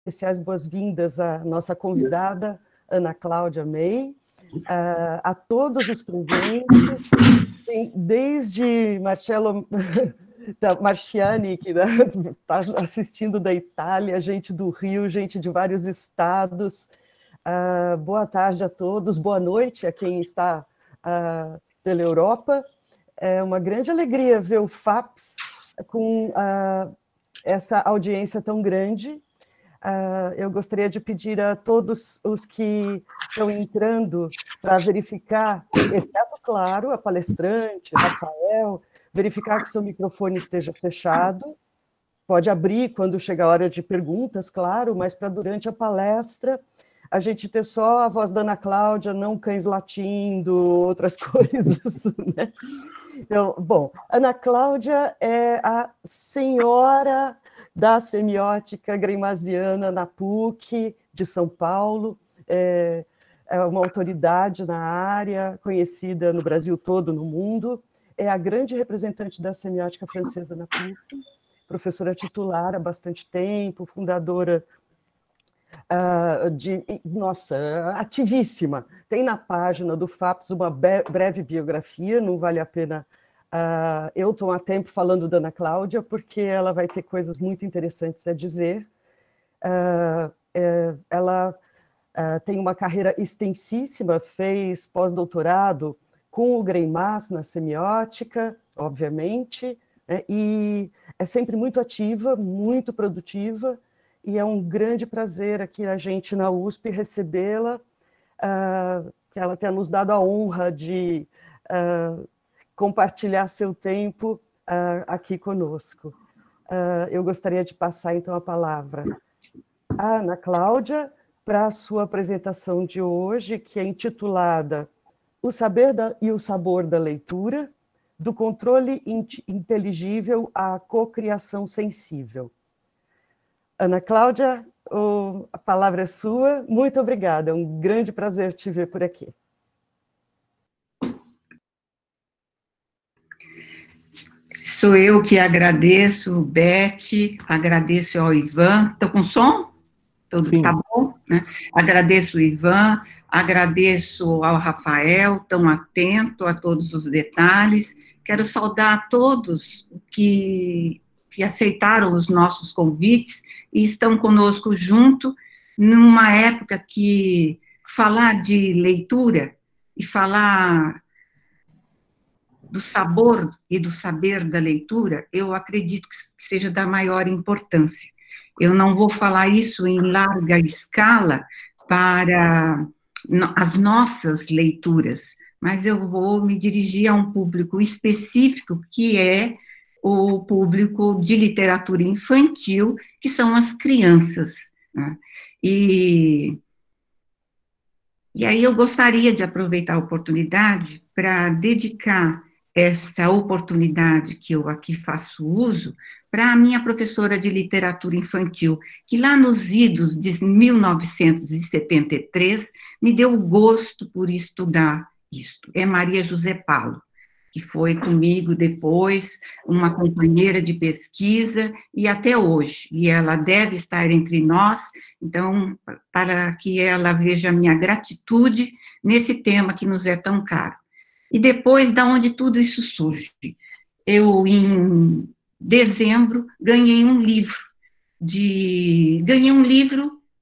especiais boas-vindas à nossa convidada, Ana Cláudia May, a todos os presentes, desde Marcello Marchiani, que está assistindo da Itália, gente do Rio, gente de vários estados. Boa tarde a todos, boa noite a quem está pela Europa. É uma grande alegria ver o FAPES com essa audiência tão grande. Eu gostaria de pedir a todos os que estão entrando para verificar, exceto, claro, a palestrante, Rafael, verificar que seu microfone esteja fechado. Pode abrir quando chegar a hora de perguntas, claro, mas para durante a palestra a gente ter só a voz da Ana Cláudia, não cães latindo, outras coisas, né? Então, bom, Ana Cláudia é a senhora da semiótica greimasiana na PUC de São Paulo, é uma autoridade na área, conhecida no Brasil todo, no mundo, é a grande representante da semiótica francesa na PUC, professora titular há bastante tempo, fundadora ativíssima. Tem na página do FAPES uma breve biografia, não vale a pena eu tomar tempo falando da Ana Cláudia, porque ela vai ter coisas muito interessantes a dizer. Ela tem uma carreira extensíssima, fez pós-doutorado com o Greimas na semiótica, obviamente, né, e é sempre muito ativa, muito produtiva, e é um grande prazer aqui a gente na USP recebê-la, que ela tenha nos dado a honra de compartilhar seu tempo aqui conosco. Eu gostaria de passar, então, a palavra à Ana Cláudia para a sua apresentação de hoje, que é intitulada O Saber e o Sabor da Leitura, do controle inteligível à cocriação sensível. Ana Cláudia, a palavra é sua. Muito obrigada, é um grande prazer te ver por aqui. Sou eu que agradeço, Beth, agradeço ao Ivan. Estou com som? Tudo está bom? Né? Agradeço o Ivan, agradeço ao Rafael, tão atento a todos os detalhes. Quero saudar a todos que aceitaram os nossos convites e estão conosco junto, numa época que falar de leitura e falar do sabor e do saber da leitura, eu acredito que seja da maior importância. Eu não vou falar isso em larga escala para as nossas leituras, mas eu vou me dirigir a um público específico, que é o público de literatura infantil, que são as crianças, né? E aí eu gostaria de aproveitar a oportunidade para dedicar esta oportunidade que eu aqui faço uso para a minha professora de literatura infantil, que lá nos idos de 1973 me deu o gosto por estudar isto. É Maria José Paulo, que foi comigo depois uma companheira de pesquisa e até hoje, e ela deve estar entre nós, então, para que ela veja a minha gratitude nesse tema que nos é tão caro. E depois, da onde tudo isso surge? Eu, em dezembro, ganhei um livro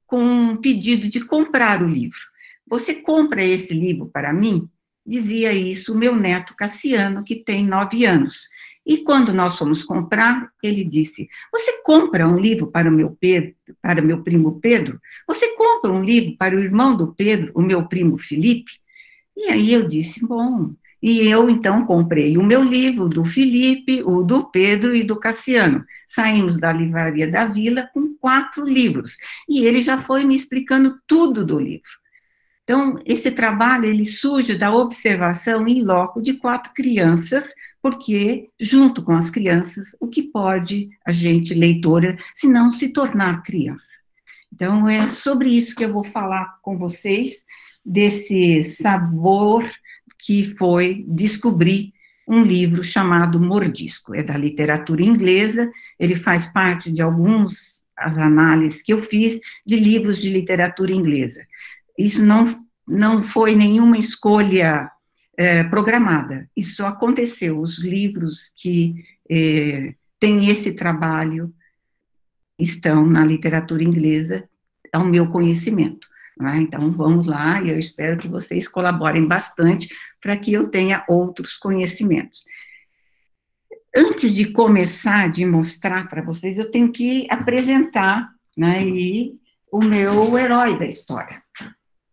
com um pedido de comprar o livro. Você compra esse livro para mim? Dizia isso o meu neto Cassiano, que tem 9 anos. E quando nós fomos comprar, ele disse, você compra um livro para o meu primo Pedro? Você compra um livro para o irmão do Pedro, o meu primo Felipe? E aí eu disse, bom, e eu então comprei o meu livro do Felipe, o do Pedro e do Cassiano. Saímos da livraria da Vila com 4 livros, e ele já foi me explicando tudo do livro. Então, esse trabalho, ele surge da observação in loco de 4 crianças, porque, junto com as crianças, o que pode a gente, leitora, se não se tornar criança? Então, é sobre isso que eu vou falar com vocês, desse sabor que foi descobrir um livro chamado Mordisco. É da literatura inglesa, ele faz parte de alguns as análises que eu fiz de livros de literatura inglesa. Isso não foi nenhuma escolha programada, isso aconteceu. Os livros que têm esse trabalho estão na literatura inglesa, ao meu conhecimento. Né? Então, vamos lá, e eu espero que vocês colaborem bastante para que eu tenha outros conhecimentos. Antes de começar, de mostrar para vocês, eu tenho que apresentar, né, o meu herói da história,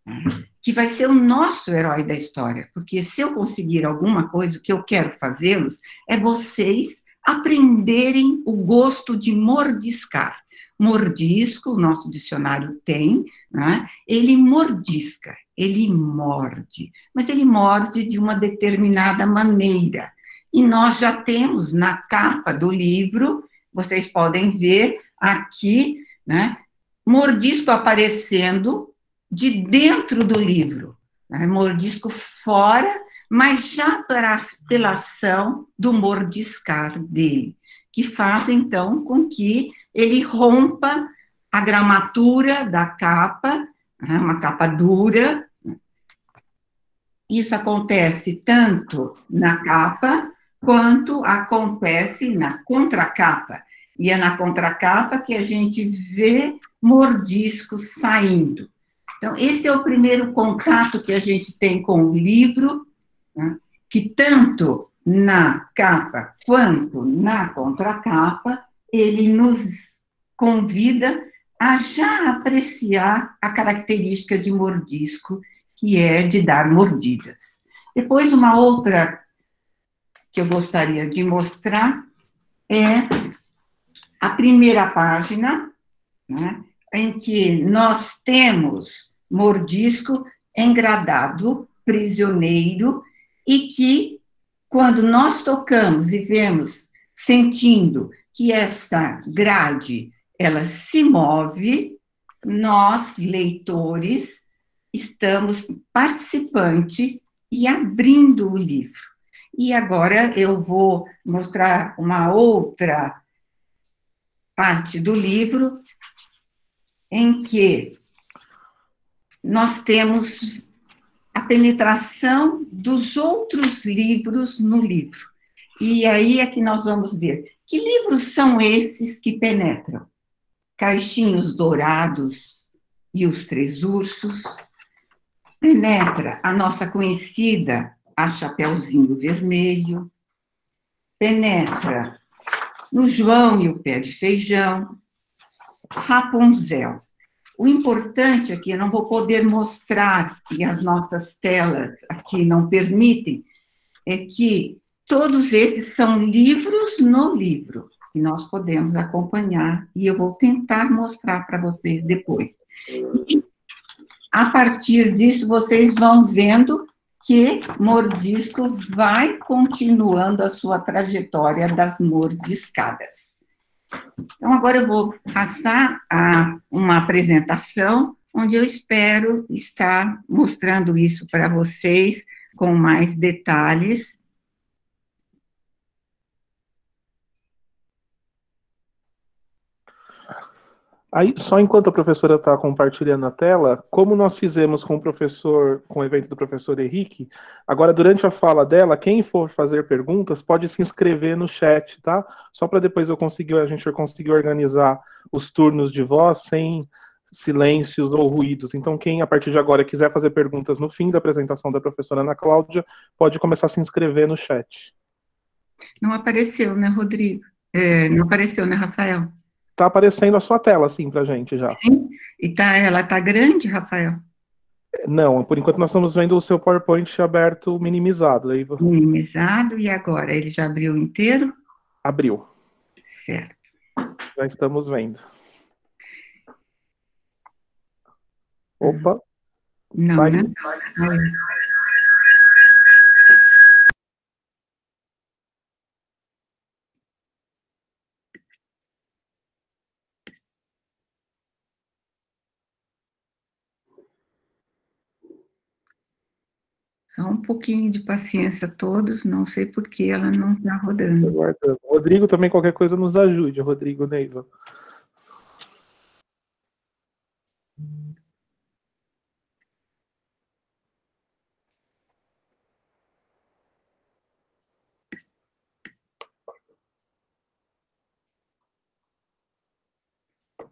né, que vai ser o nosso herói da história, porque se eu conseguir alguma coisa, o que eu quero fazê-los é vocês aprenderem o gosto de mordiscar. Mordisco, o nosso dicionário tem, né, ele mordisca, ele morde, mas ele morde de uma determinada maneira. E nós já temos na capa do livro, vocês podem ver aqui, né, mordisco aparecendo de dentro do livro, né, mordisco fora, mas já pela ação do mordiscar dele, que faz, então, com que ele rompa a gramatura da capa, né, uma capa dura. Isso acontece tanto na capa, quanto acontece na contracapa. E é na contracapa que a gente vê mordiscos saindo. Então, esse é o primeiro contato que a gente tem com o livro, né, que tanto na capa quanto na contracapa, ele nos convida a já apreciar a característica de mordisco, que é de dar mordidas. Depois, uma outra que eu gostaria de mostrar é a primeira página, né, em que nós temos mordisco engradado, prisioneiro, e que, quando nós tocamos e vemos, sentindo que essa grade, ela se move, nós, leitores, estamos participante e abrindo o livro. E agora eu vou mostrar uma outra parte do livro em que nós temos a penetração dos outros livros no livro. E aí é que nós vamos ver que livros são esses que penetram. Caixinhos Dourados e os Três Ursos. Penetra a nossa conhecida A Chapeuzinho Vermelho, penetra no João e o Pé de Feijão, Rapunzel. O importante aqui, eu não vou poder mostrar, e as nossas telas aqui não permitem, é que todos esses são livros no livro, que nós podemos acompanhar, e eu vou tentar mostrar para vocês depois. E, a partir disso, vocês vão vendo que Mordisco vai continuando a sua trajetória das mordiscadas. Então, agora eu vou passar a uma apresentação, onde eu espero estar mostrando isso para vocês com mais detalhes. Aí, só enquanto a professora está compartilhando a tela, como nós fizemos com o professor, com o evento do professor Henrique, agora durante a fala dela, quem for fazer perguntas pode se inscrever no chat, tá? Só para depois a gente conseguir organizar os turnos de voz sem silêncios ou ruídos. Então, quem a partir de agora quiser fazer perguntas no fim da apresentação da professora Ana Cláudia, pode começar a se inscrever no chat. Não apareceu, né, Rodrigo? Não apareceu, né, Rafael? Tá aparecendo a sua tela, assim, pra gente já. Sim, e ela tá grande, Rafael? Não, por enquanto nós estamos vendo o seu PowerPoint aberto minimizado. Aí... Minimizado, e agora? Ele já abriu inteiro? Abriu. Certo. Já estamos vendo. Opa. Não, saiu. né? Só um pouquinho de paciência a todos, não sei por que ela não está rodando. Rodrigo também, qualquer coisa, nos ajude, Rodrigo Neiva.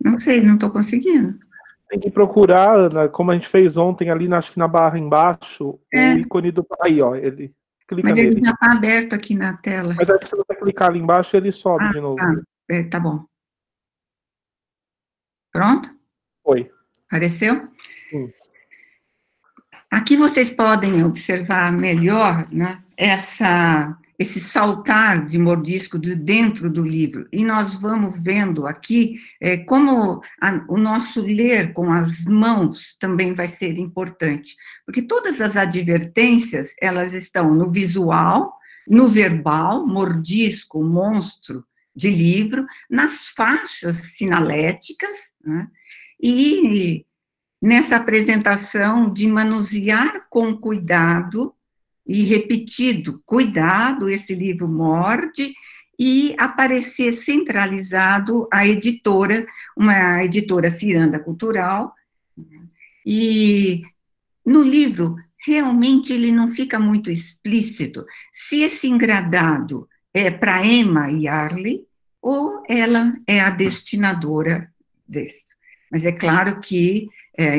Não sei, não estou conseguindo. Tem que procurar, Ana, como a gente fez ontem ali, acho que na barra embaixo, o ícone do... Aí, ó, ele clica Mas ele nele. já está aberto aqui na tela. Mas aí se você clicar ali embaixo, ele sobe de novo. Tá, tá bom. Pronto? Foi. Apareceu? Sim. Aqui vocês podem observar melhor, né, esse saltar de mordisco de dentro do livro. E nós vamos vendo aqui como o nosso ler com as mãos também vai ser importante. Porque todas as advertências, elas estão no visual, no verbal, mordisco, monstro de livro, nas faixas sinaléticas, né, e nessa apresentação de manusear com cuidado e repetido, cuidado, esse livro morde, e aparecer centralizado a editora, uma editora Ciranda Cultural, e no livro, realmente ele não fica muito explícito se esse engradado é para Emma Yarley ou ela é a destinadora desse. Mas é claro que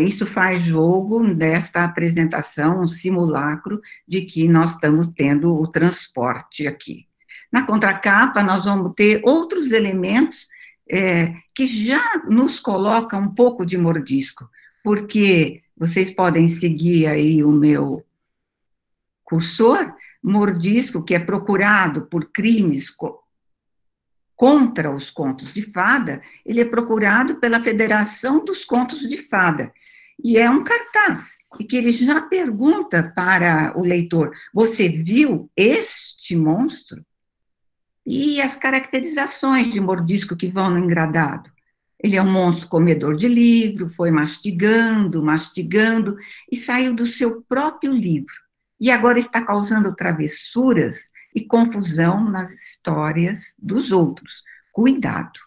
isso faz jogo desta apresentação, um simulacro de que nós estamos tendo o transporte aqui. Na contracapa, nós vamos ter outros elementos que já nos colocam um pouco de mordisco, porque vocês podem seguir aí o meu cursor, mordisco, que é procurado por crimes contra os contos de fada, ele é procurado pela Federação dos Contos de Fada, e é um cartaz, e que ele já pergunta para o leitor, você viu este monstro? E as caracterizações de mordisco que vão no engradado. Ele é um monstro comedor de livro, foi mastigando, mastigando, e saiu do seu próprio livro. E agora está causando travessuras e confusão nas histórias dos outros. Cuidado.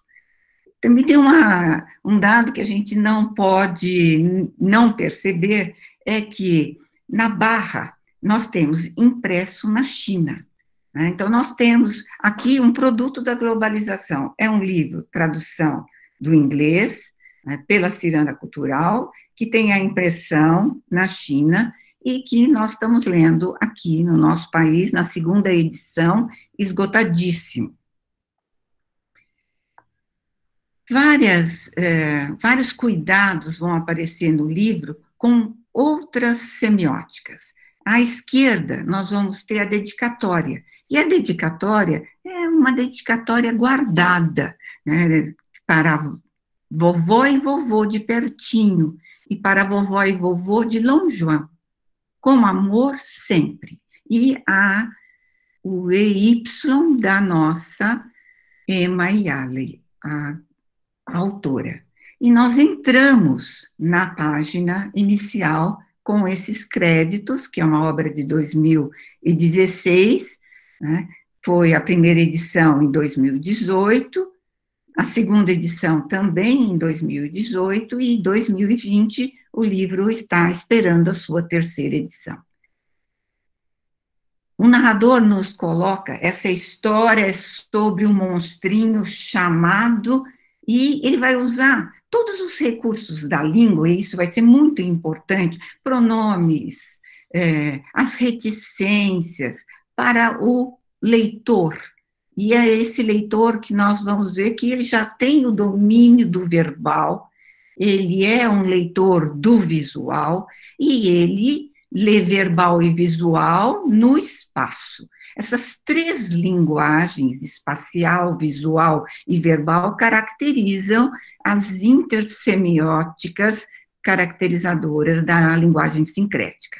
Também tem um dado que a gente não pode não perceber, é que na barra nós temos impresso na China. Né? Então, nós temos aqui um produto da globalização. É um livro, tradução do inglês, né, pela Ciranda Cultural, que tem a impressão na China e que nós estamos lendo aqui no nosso país, na segunda edição, esgotadíssimo. Vários cuidados vão aparecer no livro com outras semióticas. À esquerda, nós vamos ter a dedicatória, e a dedicatória é uma dedicatória guardada, né, para vovó e vovô de pertinho, e para vovó e vovô de longeão, com amor sempre. E o EY da nossa Emma Yarley, a autora. E nós entramos na página inicial com esses créditos, que é uma obra de 2016, né? Foi a primeira edição em 2018, a segunda edição também em 2018, e em 2020 o livro está esperando a sua terceira edição. O narrador nos coloca essa história sobre um monstrinho chamado, e ele vai usar todos os recursos da língua, e isso vai ser muito importante, pronomes, as reticências, para o leitor. E é esse leitor que nós vamos ver que ele já tem o domínio do verbal, ele é um leitor do visual, e ele lê verbal e visual no espaço. Essas três linguagens, espacial, visual e verbal, caracterizam as intersemióticas caracterizadoras da linguagem sincrética.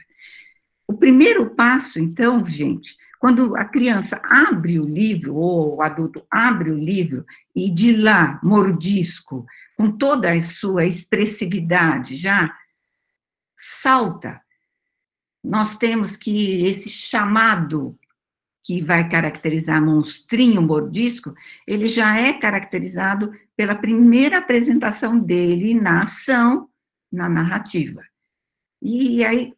O primeiro passo, então, gente, quando a criança abre o livro, ou o adulto abre o livro, e de lá, mordisco, com toda a sua expressividade, já salta, nós temos que esse chamado que vai caracterizar monstrinho mordisco, ele já é caracterizado pela primeira apresentação dele na ação, na narrativa. E aí,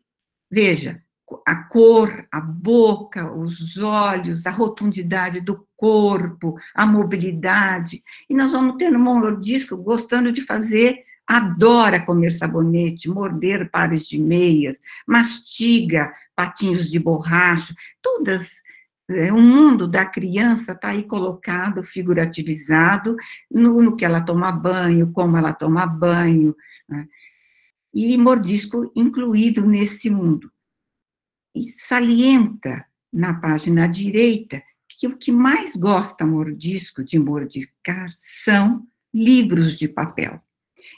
veja, a cor, a boca, os olhos, a rotundidade do corpo, a mobilidade. E nós vamos tendo um mordisco gostando de fazer, adora comer sabonete, morder pares de meias, mastiga patinhos de borracha, todas. O mundo da criança está aí colocado, figurativizado, no que ela toma banho, como ela toma banho, né? E mordisco incluído nesse mundo. E salienta na página direita que o que mais gosta mordisco de mordiscar são livros de papel.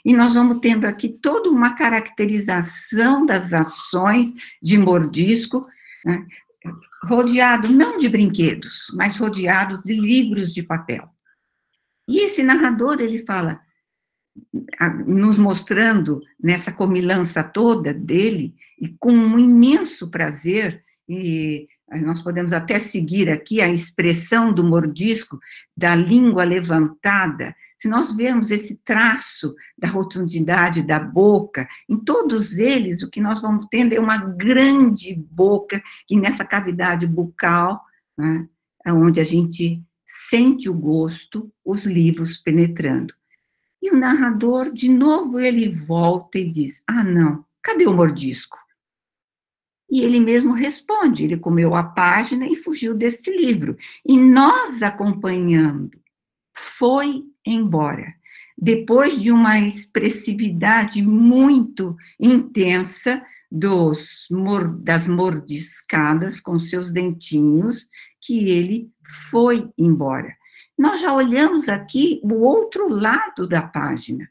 E nós vamos tendo aqui toda uma caracterização das ações de mordisco, né, rodeado não de brinquedos, mas rodeado de livros de papel. E esse narrador, ele fala, nos mostrando nessa comilança toda dele, e com um imenso prazer, e nós podemos até seguir aqui a expressão do mordisco, da língua levantada, se nós vemos esse traço da rotundidade da boca, em todos eles, o que nós vamos tendo é uma grande boca, e nessa cavidade bucal, né, é onde a gente sente o gosto, os livros penetrando. E o narrador, de novo, ele volta e diz, não, cadê o mordisco? E ele mesmo responde, ele comeu a página e fugiu desse livro. E nós acompanhando, foi embora. Depois de uma expressividade muito intensa das mordiscadas com seus dentinhos, que ele foi embora. Nós já olhamos aqui o outro lado da página,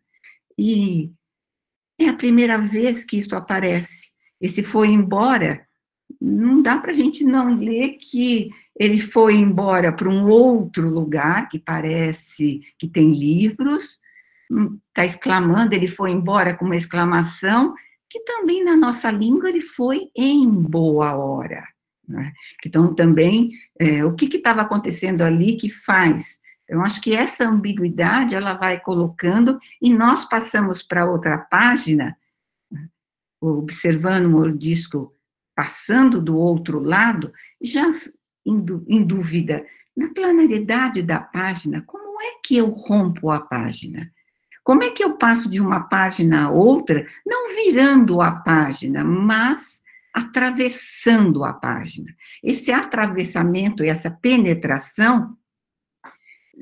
e é a primeira vez que isso aparece. Esse foi embora, não dá para a gente não ler que ele foi embora para um outro lugar, que parece que tem livros, está exclamando, ele foi embora com uma exclamação, que também na nossa língua ele foi em boa hora. Né? Então, também, o que estava acontecendo ali que faz? Eu acho que essa ambiguidade, ela vai colocando, e nós passamos para outra página, observando o mordisco passando do outro lado, já em dúvida, na planaridade da página, como é que eu rompo a página? Como é que eu passo de uma página a outra, não virando a página, mas atravessando a página? Esse atravessamento, essa penetração,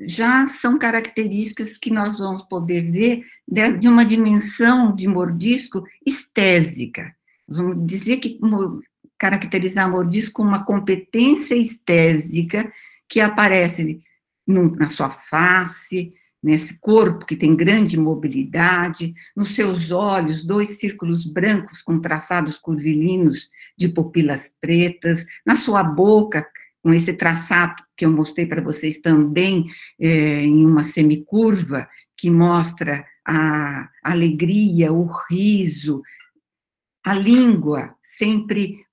já são características que nós vamos poder ver de uma dimensão de mordisco estésica. Nós vamos dizer que caracterizar mordisco como uma competência estésica que aparece na sua face, nesse corpo que tem grande mobilidade, nos seus olhos, 2 círculos brancos com traçados curvilinos de pupilas pretas, na sua boca, com esse traçado que eu mostrei para vocês também, em uma semicurva, que mostra a alegria, o riso, a língua sempre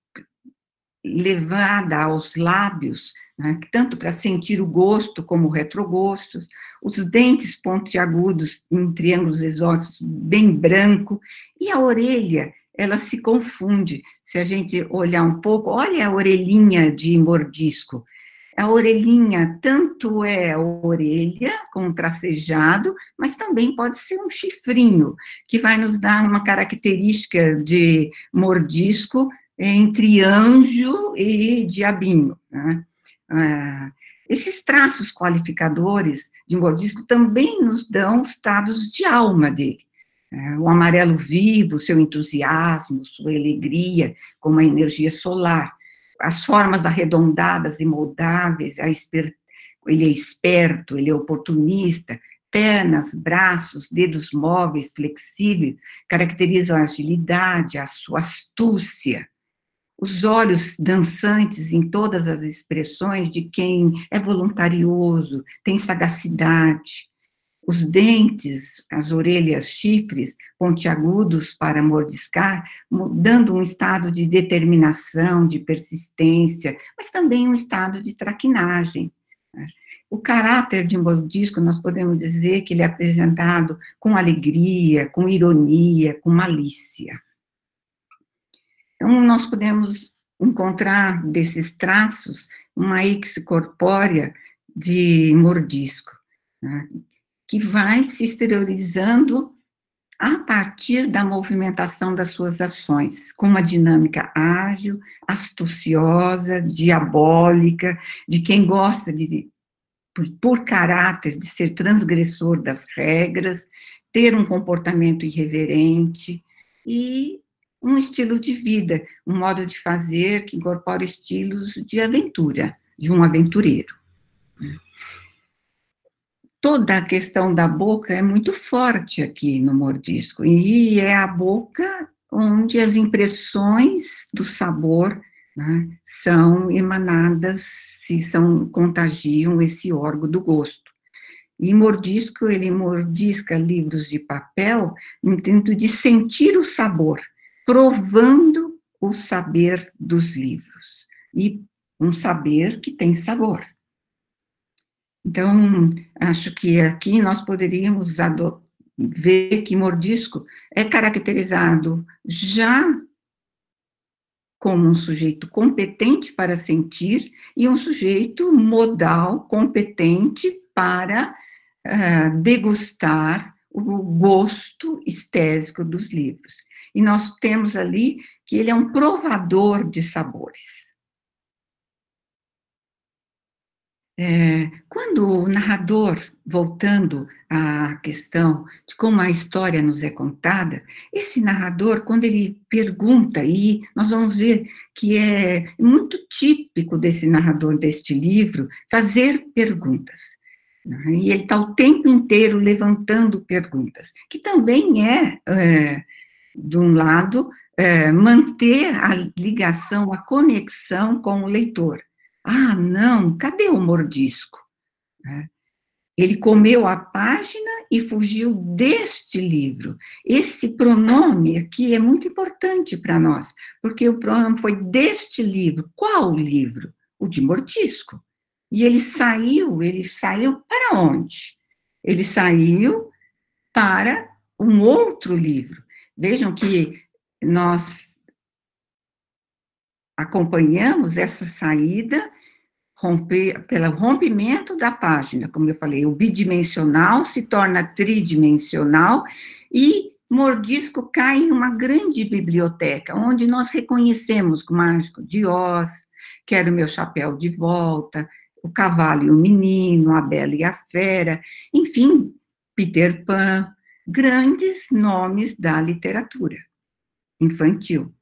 levada aos lábios, né, tanto para sentir o gosto como o retrogosto, os dentes pontiagudos em triângulos exóticos bem branco, e a orelha, ela se confunde, se a gente olhar um pouco, olha a orelhinha de mordisco, a orelhinha tanto é a orelha com um tracejado, mas também pode ser um chifrinho, que vai nos dar uma característica de mordisco entre anjo e diabinho, né? Esses traços qualificadores de mordisco também nos dão estados de alma dele. O amarelo vivo, seu entusiasmo, sua alegria, como a energia solar. As formas arredondadas e moldáveis, ele é esperto, ele é oportunista, pernas, braços, dedos móveis, flexíveis, caracterizam a agilidade, a sua astúcia. Os olhos dançantes em todas as expressões de quem é voluntarioso, tem sagacidade. Os dentes, as orelhas, chifres, pontiagudos para mordiscar, dando um estado de determinação, de persistência, mas também um estado de traquinagem. O caráter de mordisco, nós podemos dizer que ele é apresentado com alegria, com ironia, com malícia. Então, nós podemos encontrar desses traços uma ix corpórea de mordisco, né, que vai se exteriorizando a partir da movimentação das suas ações, com uma dinâmica ágil, astuciosa, diabólica, de quem gosta de, por caráter, de ser transgressor das regras, ter um comportamento irreverente e um estilo de vida, um modo de fazer que incorpora estilos de aventura, de um aventureiro. Toda a questão da boca é muito forte aqui no mordisco, e é a boca onde as impressões do sabor, né, são emanadas, contagiam esse órgão do gosto. E mordisco, ele mordisca livros de papel no intento de sentir o sabor, provando o saber dos livros, e um saber que tem sabor. Então, acho que aqui nós poderíamos ver que mordisco é caracterizado já como um sujeito competente para sentir e um sujeito modal, competente para degustar o gosto estésico dos livros. E nós temos ali que ele é um provador de sabores. Quando o narrador, voltando à questão de como a história nos é contada, esse narrador, quando ele pergunta, e nós vamos ver que é muito típico desse narrador deste livro, fazer perguntas. E ele está o tempo inteiro levantando perguntas, que também de um lado, manter a ligação, a conexão com o leitor. Ah, não, cadê o mordisco? Ele comeu a página e fugiu deste livro. Esse pronome aqui é muito importante para nós, porque o pronome foi deste livro. Qual livro? O de mordisco. E ele saiu para onde? Ele saiu para um outro livro. Vejam que nós acompanhamos essa saída pelo rompimento da página, como eu falei, o bidimensional se torna tridimensional e mordisco cai em uma grande biblioteca, onde nós reconhecemos o Mágico de Oz, Quero Meu Chapéu de Volta, O Cavalo e o Menino, A Bela e a Fera, enfim, Peter Pan, grandes nomes da literatura infantil.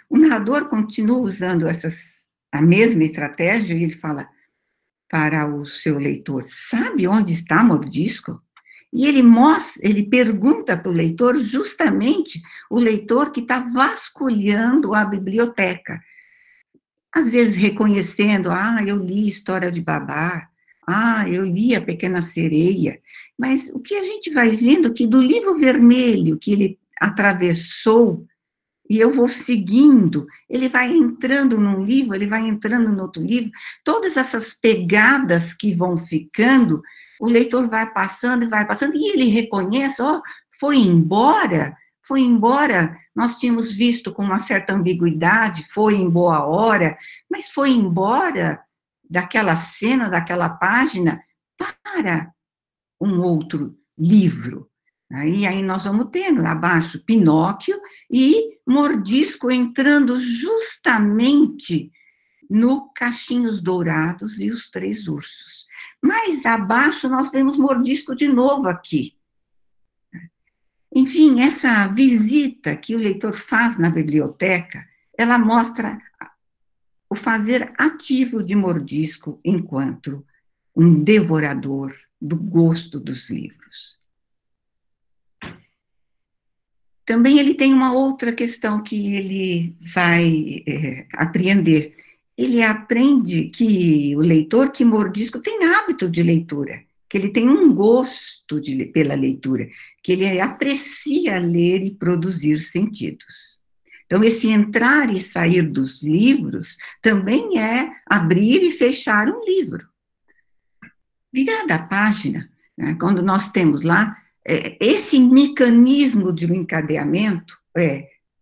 O narrador continua usando a mesma estratégia, e ele fala para o seu leitor, sabe onde está mordisco? E ele pergunta para o leitor, justamente o leitor que está vasculhando a biblioteca, às vezes reconhecendo, eu li História de Babá, eu li A Pequena Sereia, mas o que a gente vai vendo que do livro vermelho que ele atravessou, e eu vou seguindo, ele vai entrando num livro, ele vai entrando no outro livro, todas essas pegadas que vão ficando, o leitor vai passando, e ele reconhece, foi embora, nós tínhamos visto com uma certa ambiguidade, foi em boa hora, mas foi embora daquela cena, daquela página, para um outro livro. Aí nós vamos tendo abaixo Pinóquio e Mordisco entrando justamente no Cachinhos Dourados e os Três Ursos. Mais abaixo nós vemos Mordisco de novo aqui. Enfim, essa visita que o leitor faz na biblioteca, ela mostra o fazer ativo de Mordisco enquanto um devorador do gosto dos livros. Também ele tem uma outra questão que ele vai apreender. Ele aprende que o leitor que mordisco tem hábito de leitura, que ele tem um gosto pela leitura, que ele aprecia ler e produzir sentidos. Então, esse entrar e sair dos livros também é abrir e fechar um livro. Virada a página, né, quando nós temos lá, esse mecanismo de encadeamento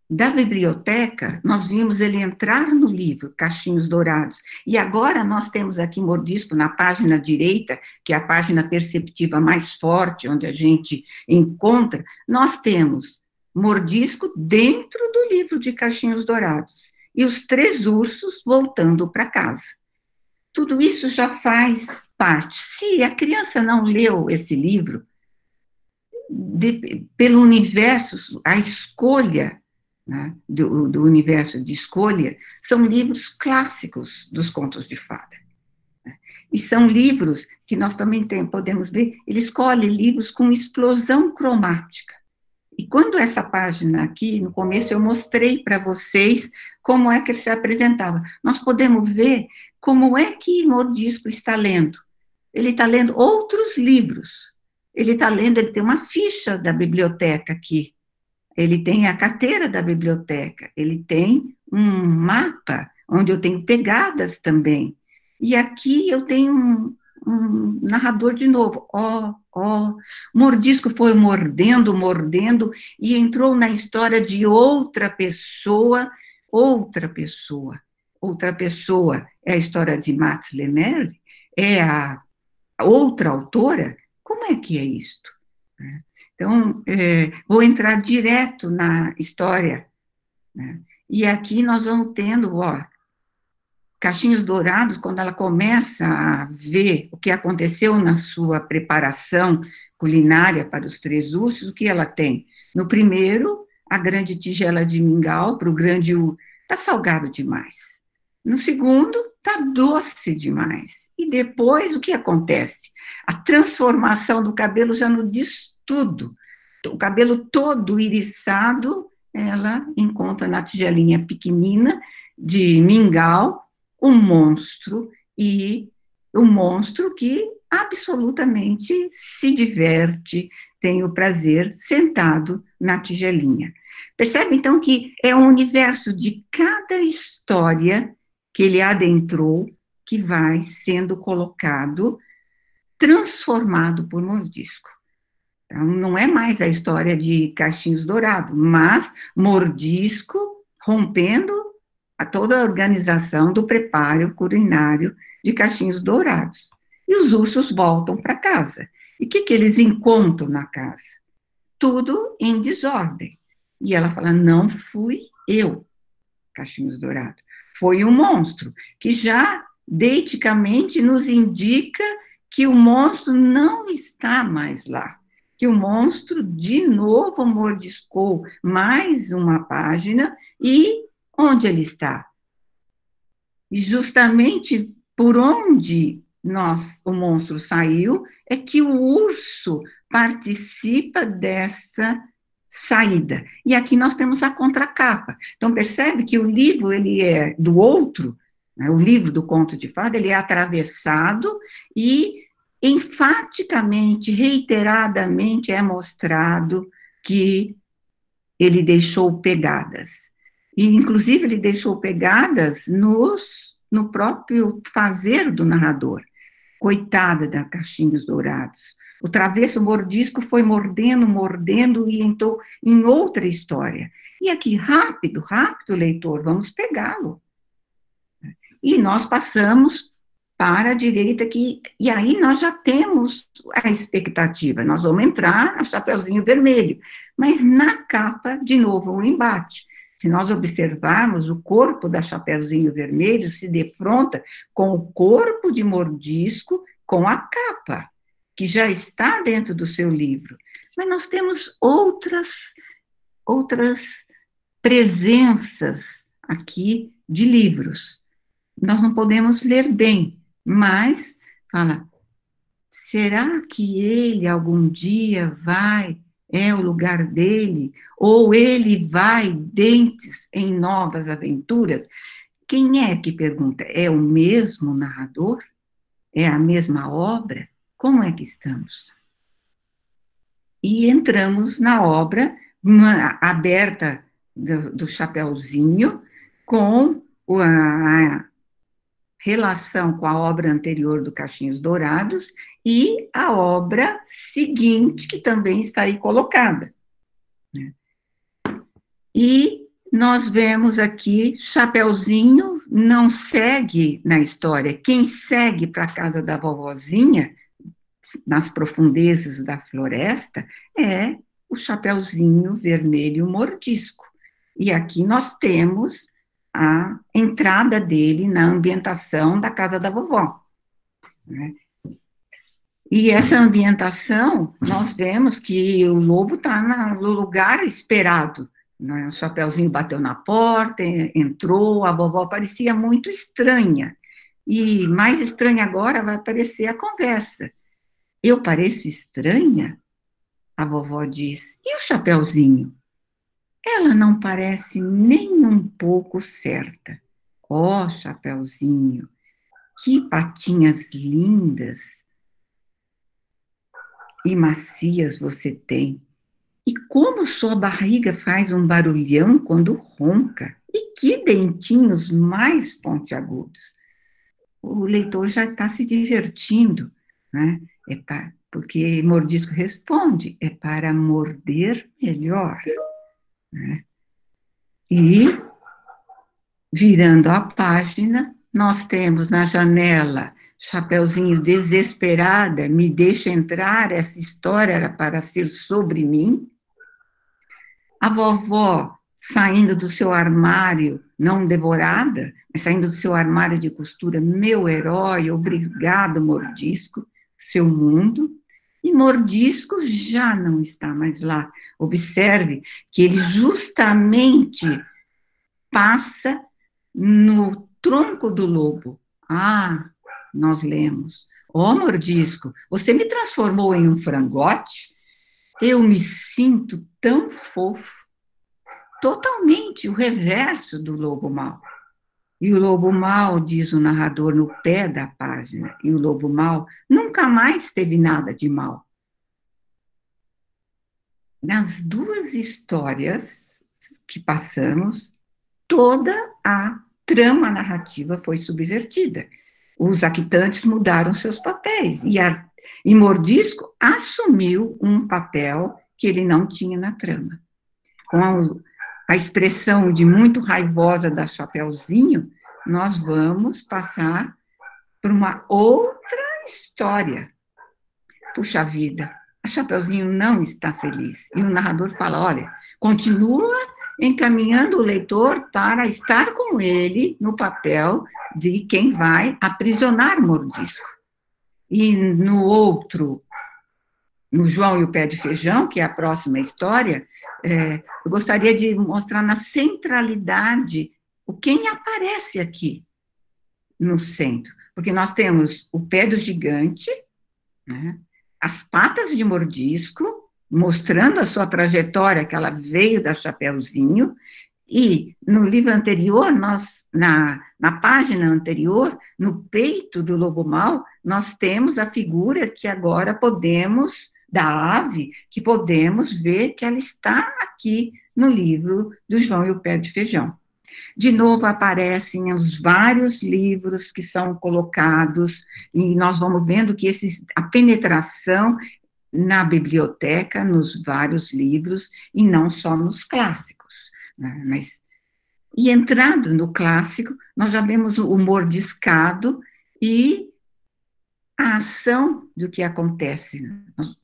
da biblioteca, nós vimos ele entrar no livro, Cachinhos Dourados, e agora nós temos aqui Mordisco na página direita, que é a página perceptiva mais forte, onde a gente encontra, nós temos Mordisco dentro do livro de Cachinhos Dourados, e os três ursos voltando para casa. Tudo isso já faz parte. Se a criança não leu esse livro, pelo universo, a escolha, né, do universo de escolha, são livros clássicos dos contos de fada. Né? E são livros que nós também podemos ver, ele escolhe livros com explosão cromática. E quando essa página aqui, no começo, eu mostrei para vocês como é que ele se apresentava. Nós podemos ver como é que Mordisco está lendo. Ele está lendo outros livros. Ele está lendo, ele tem uma ficha da biblioteca aqui. Ele tem a carteira da biblioteca. Ele tem um mapa, onde eu tenho pegadas também. E aqui eu tenho um narrador de novo. Mordisco foi mordendo, mordendo, e entrou na história de outra pessoa. Outra pessoa é a história de Max Lemaire, é a outra autora. Como é que é isto? Então, vou entrar direto na história, né? E aqui nós vamos tendo, Cachinhos Dourados, quando ela começa a ver o que aconteceu na sua preparação culinária para os três ursos, o que ela tem? No primeiro, a grande tigela de mingau, para o grande urso, está salgado demais. No segundo, está doce demais. E depois, o que acontece? A transformação do cabelo já não diz tudo. O cabelo todo iriçado, ela encontra na tigelinha pequenina de mingau, um monstro, e o monstro que absolutamente se diverte, tem o prazer sentado na tigelinha. Percebe, então, que é o universo de cada história que ele adentrou que vai sendo colocado, transformado por Mordisco. Então, não é mais a história de Cachinhos Dourados, mas Mordisco rompendo a toda a organização do preparo culinário de Cachinhos Dourados. E os ursos voltam para casa. E o que eles encontram na casa? Tudo em desordem. E ela fala, não fui eu, Cachinhos Dourados. Foi um monstro, que já deiticamente nos indica que o monstro não está mais lá. Que o monstro, de novo, mordiscou mais uma página e onde ele está? E justamente por onde o monstro saiu, é que o urso participa desta saída. E aqui nós temos a contracapa. Então, percebe que o livro, ele é do outro, né, o livro do conto de fada, ele é atravessado e enfaticamente, reiteradamente é mostrado que ele deixou pegadas. E, inclusive, ele deixou pegadas no próprio fazer do narrador. Coitada da Cachinhos Dourados. O travesso Mordisco foi mordendo, mordendo e entrou em outra história. E aqui, rápido, leitor, vamos pegá-lo. E nós passamos para a direita aqui, e aí nós já temos a expectativa, nós vamos entrar no Chapeuzinho Vermelho, mas na capa, de novo, um embate. Se nós observarmos, o corpo da Chapeuzinho Vermelho se defronta com o corpo de Mordisco, com a capa, que já está dentro do seu livro. Mas nós temos outras presenças aqui de livros. Nós não podemos ler bem, mas fala, será que ele algum dia é o lugar dele, ou ele vai dentes em novas aventuras? Quem é que pergunta? É o mesmo narrador? É a mesma obra? Como é que estamos? E entramos na obra aberta do Chapeuzinho, com relação com a obra anterior do Cachinhos Dourados e a obra seguinte, que também está aí colocada. E nós vemos aqui, Chapeuzinho não segue na história. Quem segue para a casa da vovozinha, nas profundezas da floresta, é o Chapeuzinho Vermelho Mordisco. E aqui nós temos a entrada dele na ambientação da casa da vovó. Né? E essa ambientação, nós vemos que o lobo está no lugar esperado. Né? O Chapeuzinho bateu na porta, entrou, a vovó parecia muito estranha. E mais estranha agora vai parecer a conversa. Eu pareço estranha? A vovó diz. E o Chapeuzinho? Ela não parece nem um pouco certa. Ó, Chapeuzinho, que patinhas lindas e macias você tem. E como sua barriga faz um barulhão quando ronca. E que dentinhos mais pontiagudos. O leitor já está se divertindo, né? Porque Mordisco responde, é para morder melhor. Né? E, virando a página, nós temos na janela, Chapeuzinho desesperada, me deixa entrar, essa história era para ser sobre mim. A vovó saindo do seu armário, não devorada, mas saindo do seu armário de costura, meu herói, obrigado, Mordisco, seu mundo. E Mordisco já não está mais lá. Observe que ele justamente passa no tronco do lobo. Ah, nós lemos. Ó, Mordisco, você me transformou em um frangote? Eu me sinto tão fofo. Totalmente o reverso do lobo mau. E o lobo mau, diz o narrador no pé da página, e o lobo mau nunca mais teve nada de mal. Nas duas histórias que passamos, toda a trama narrativa foi subvertida. Os aquitantes mudaram seus papéis, e Mordisco assumiu um papel que ele não tinha na trama. Com a expressão de muito raivosa da Chapeuzinho, nós vamos passar por uma outra história. Puxa vida, a Chapeuzinho não está feliz. E o narrador fala, olha, continua encaminhando o leitor para estar com ele no papel de quem vai aprisionar Mordisco. E no outro, no João e o Pé de Feijão, que é a próxima história, eu gostaria de mostrar na centralidade quem aparece aqui no centro. Porque nós temos o pé do gigante, né, as patas de Mordisco, mostrando a sua trajetória, que ela veio da Chapeuzinho, e no livro anterior, na página anterior, no peito do lobo mau, nós temos a figura que agora podemos, da ave, que podemos ver que ela está aqui no livro do João e o Pé de Feijão. De novo aparecem os vários livros que são colocados, e nós vamos vendo que a penetração na biblioteca, nos vários livros, e não só nos clássicos. Né? E entrando no clássico, nós já vemos o mordiscado e a ação do que acontece.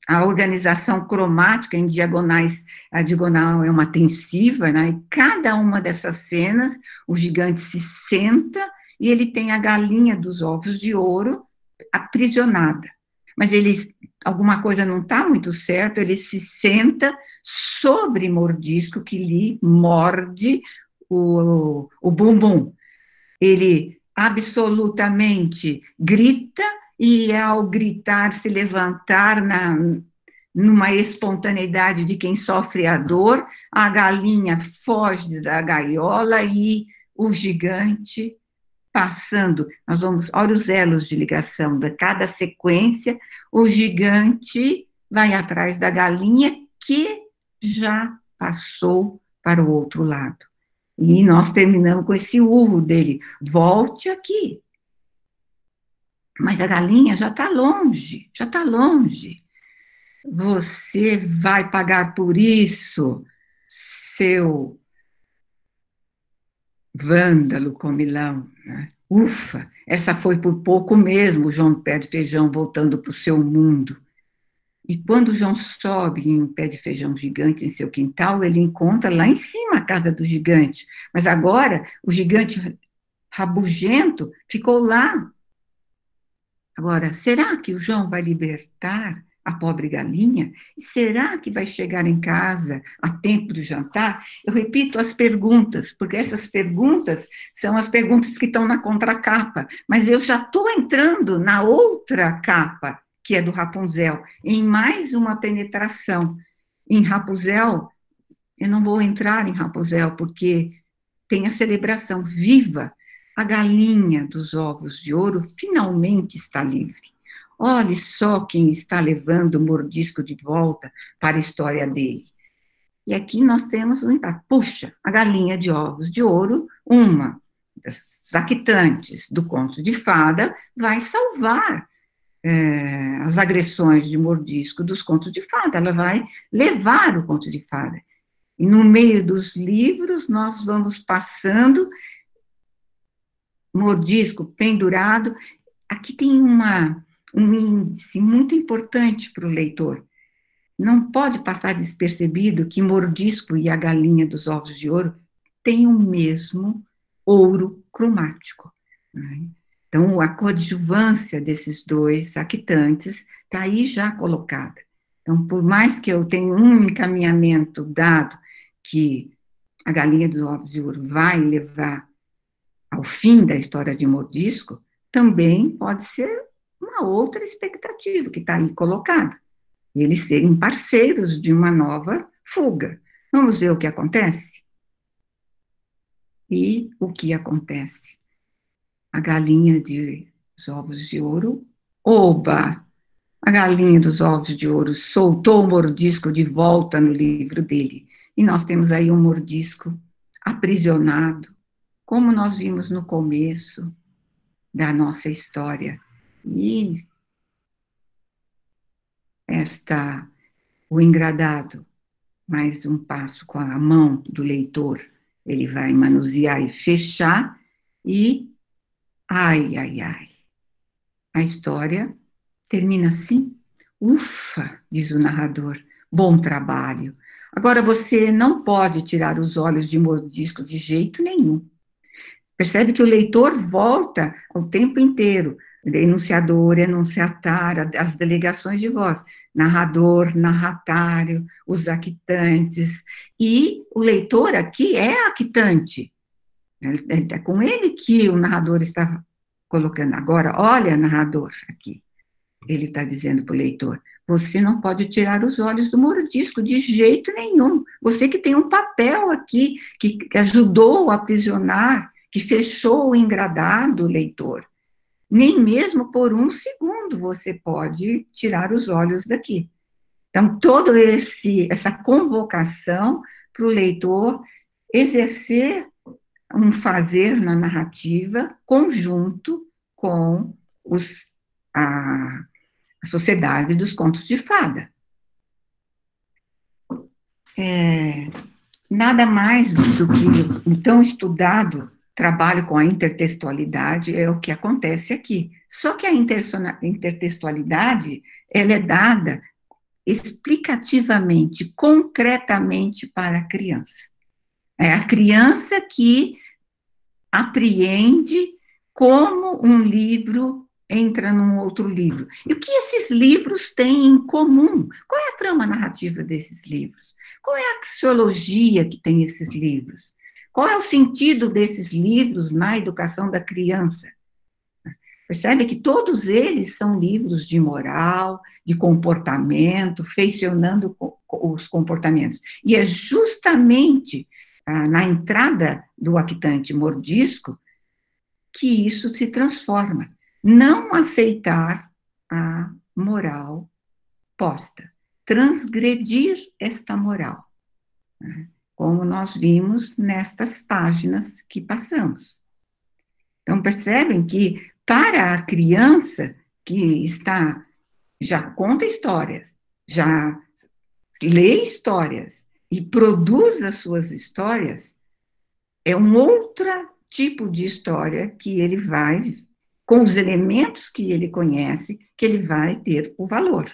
A organização cromática em diagonais, a diagonal é uma tensiva, né? E cada uma dessas cenas, o gigante se senta e ele tem a galinha dos ovos de ouro aprisionada. Mas alguma coisa não está muito certo, ele se senta sobre Mordisco, que lhe morde o bumbum. Ele absolutamente grita, e ao gritar, se levantar numa espontaneidade de quem sofre a dor, a galinha foge da gaiola e o gigante passando, nós vamos, olha os elos de ligação de cada sequência, o gigante vai atrás da galinha que já passou para o outro lado. E nós terminamos com esse urro dele, volte aqui. Mas a galinha já está longe, já está longe. Você vai pagar por isso, seu vândalo comilão, né? Ufa, essa foi por pouco mesmo, João Pé de Feijão voltando para o seu mundo. E quando João sobe em um pé de feijão gigante em seu quintal, ele encontra lá em cima a casa do gigante. Mas agora o gigante rabugento ficou lá. Agora, será que o João vai libertar a pobre galinha? E será que vai chegar em casa a tempo do jantar? Eu repito as perguntas, porque essas perguntas são as perguntas que estão na contracapa, mas eu já estou entrando na outra capa, que é do Rapunzel, em mais uma penetração. Em Rapunzel, eu não vou entrar em Rapunzel, porque tem a celebração viva. A galinha dos ovos de ouro finalmente está livre. Olhe só quem está levando o mordisco de volta para a história dele. E aqui nós temos um impacto. Puxa, a galinha de ovos de ouro, uma das lactantes do conto de fada, vai salvar as agressões de mordisco dos contos de fada. Ela vai levar o conto de fada. E no meio dos livros, nós vamos passando mordisco pendurado. Aqui tem um índice muito importante para o leitor. Não pode passar despercebido que mordisco e a galinha dos ovos de ouro têm o mesmo ouro cromático, né? Então, a coadjuvância desses dois actantes está aí já colocada. Então, por mais que eu tenha um encaminhamento dado que a galinha dos ovos de ouro vai levar ao fim da história de mordisco, também pode ser uma outra expectativa que está aí colocada. Eles serem parceiros de uma nova fuga. Vamos ver o que acontece? E o que acontece? A galinha dos ovos de ouro, oba! A galinha dos ovos de ouro soltou o mordisco de volta no livro dele. E nós temos aí um mordisco aprisionado, como nós vimos no começo da nossa história. E o engradado, mais um passo com a mão do leitor, ele vai manusear e fechar, e ai, ai, ai, a história termina assim. Ufa, diz o narrador, bom trabalho. Agora você não pode tirar os olhos de mordisco de jeito nenhum. Percebe que o leitor volta o tempo inteiro, enunciador, enunciatário, as delegações de voz, narrador, narratário, os actantes, e o leitor aqui é actante. É com ele que o narrador está colocando. Agora, olha, narrador, aqui. Ele está dizendo para o leitor, você não pode tirar os olhos do mordisco de jeito nenhum. Você que tem um papel aqui, que ajudou a aprisionar, que fechou o engradado, leitor. Nem mesmo por um segundo você pode tirar os olhos daqui. Então, toda essa convocação para o leitor exercer um fazer na narrativa conjunto com a Sociedade dos Contos de Fada. Nada mais do que um tão estudado trabalho com a intertextualidade é o que acontece aqui. Só que a intertextualidade, ela é dada explicativamente, concretamente para a criança. É a criança que apreende como um livro entra num outro livro. E o que esses livros têm em comum? Qual é a trama narrativa desses livros? Qual é a axiologia que tem esses livros? Qual é o sentido desses livros na educação da criança? Percebe que todos eles são livros de moral, de comportamento, feicionando os comportamentos. E é justamente na entrada do actante mordisco que isso se transforma. Não aceitar a moral posta, transgredir esta moral, né? Como nós vimos nestas páginas que passamos. Então, percebem que Para a criança que já conta histórias, já lê histórias e produz as suas histórias, é um outro tipo de história que ele vai, com os elementos que ele conhece, que ele vai ter o valor.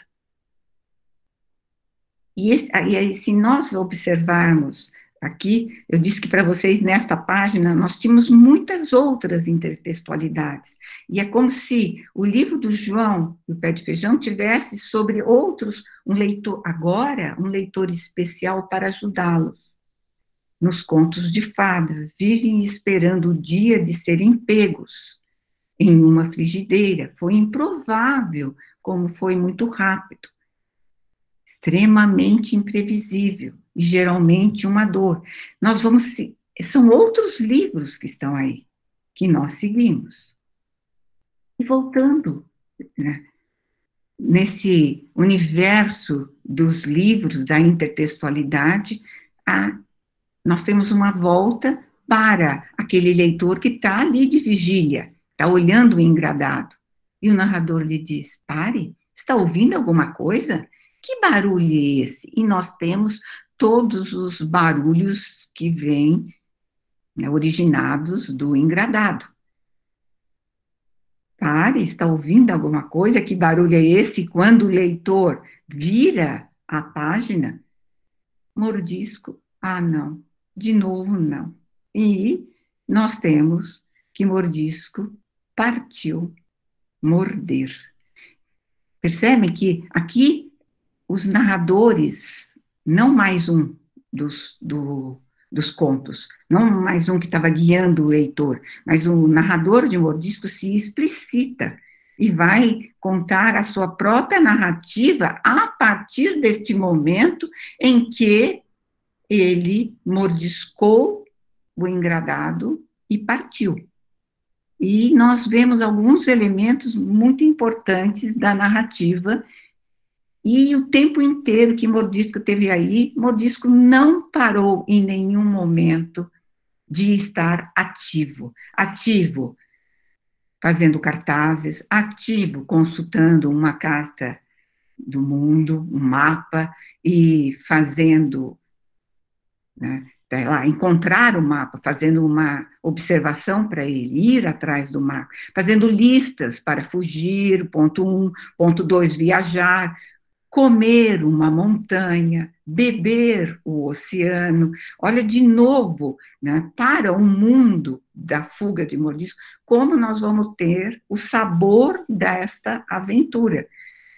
E aí, se nós observarmos aqui, eu disse que para vocês, nesta página, nós tínhamos muitas outras intertextualidades. E é como se o livro do João e o Pé de Feijão tivesse sobre outros, um leitor especial para ajudá-los. Nos contos de fadas, vivem esperando o dia de serem pegos em uma frigideira. Foi improvável, como foi muito rápido. Extremamente imprevisível, e geralmente uma dor. São outros livros que estão aí, que nós seguimos. E voltando, né, nesse universo dos livros da intertextualidade, nós temos uma volta para aquele leitor que está ali de vigília, está olhando o engradado. E o narrador lhe diz: pare, está ouvindo alguma coisa? Que barulho é esse? E nós temos todos os barulhos que vêm, né, originados do engradado. Pare, está ouvindo alguma coisa? Que barulho é esse? Quando o leitor vira a página, mordisco, não, de novo não. E nós temos que mordisco partiu morder. Percebem que aqui os narradores, não mais um dos contos, não mais um que estava guiando o leitor, mas o narrador de Mordisco se explicita e vai contar a sua própria narrativa a partir deste momento em que ele mordiscou o engradado e partiu. E nós vemos alguns elementos muito importantes da narrativa. E o tempo inteiro que Mordisco teve aí, Mordisco não parou em nenhum momento de estar ativo. Ativo fazendo cartazes, ativo consultando uma carta do mundo, um mapa, e fazendo, né, lá, encontrar o mapa, fazendo uma observação para ele, ir atrás do mapa, fazendo listas para fugir, ponto 1, ponto 2, viajar, comer uma montanha, beber o oceano. Olha, de novo, né, para o mundo da fuga de Mordisco, como nós vamos ter o sabor desta aventura.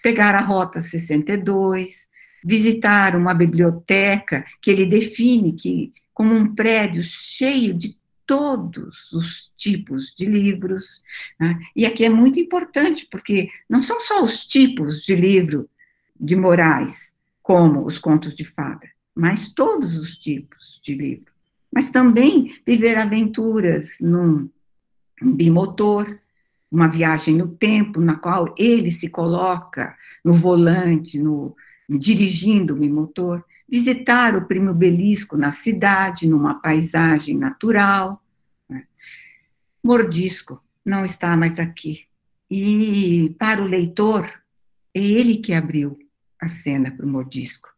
Pegar a Rota 62, visitar uma biblioteca que ele define como um prédio cheio de todos os tipos de livros, né? E aqui é muito importante, porque não são só os tipos de livro de morais, como os contos de fada, mas todos os tipos de livro. Mas também viver aventuras num bimotor, uma viagem no tempo, na qual ele se coloca no volante, dirigindo o bimotor, visitar o Primo Belisco na cidade, numa paisagem natural. Né? Mordisco não está mais aqui. E para o leitor, é ele que abriu a cena para o Mordisco.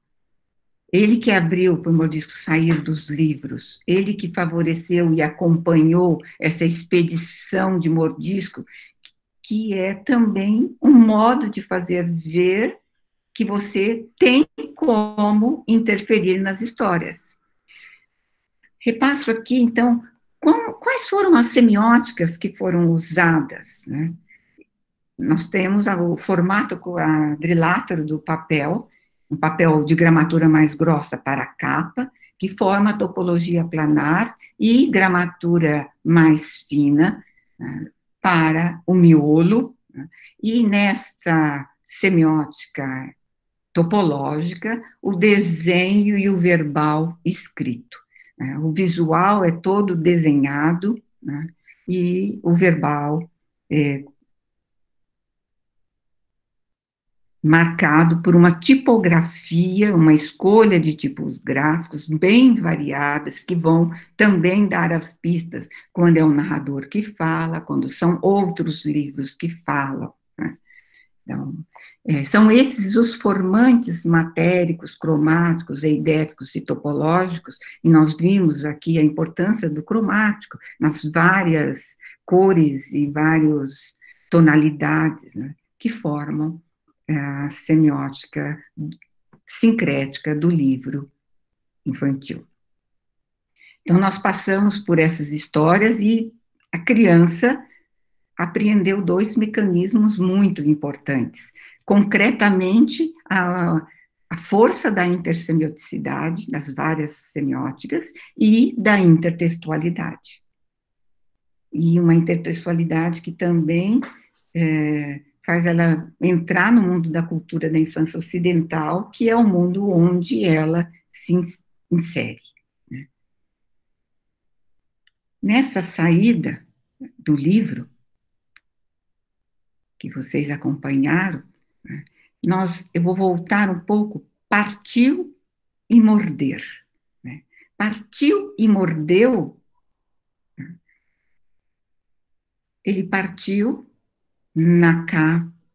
Ele que abriu para o Mordisco sair dos livros, ele que favoreceu e acompanhou essa expedição de Mordisco, que é também um modo de fazer ver que você tem como interferir nas histórias. Repasso aqui, então, quais foram as semióticas que foram usadas, né? Nós temos o formato quadrilátero do papel, um papel de gramatura mais grossa para a capa, que forma a topologia planar, e gramatura mais fina, né, para o miolo, né, e nesta semiótica topológica, o desenho e o verbal escrito. Né, o visual é todo desenhado, né, e o verbal marcado por uma tipografia, uma escolha de tipos gráficos bem variadas, que vão também dar as pistas quando é um narrador que fala, quando são outros livros que falam, né? Então, são esses os formantes matéricos, cromáticos, eidéticos e topológicos, e nós vimos aqui a importância do cromático nas várias cores e várias tonalidades, né, que formam a semiótica sincrética do livro infantil. Então, nós passamos por essas histórias e a criança apreendeu 2 mecanismos muito importantes. Concretamente, a força da intersemioticidade, das várias semióticas, e da intertextualidade. E uma intertextualidade que também faz ela entrar no mundo da cultura da infância ocidental, que é o mundo onde ela se insere, né? Nessa saída do livro, que vocês acompanharam, né, eu vou voltar um pouco, partiu e morder, né? Partiu e mordeu, né? Ele partiu na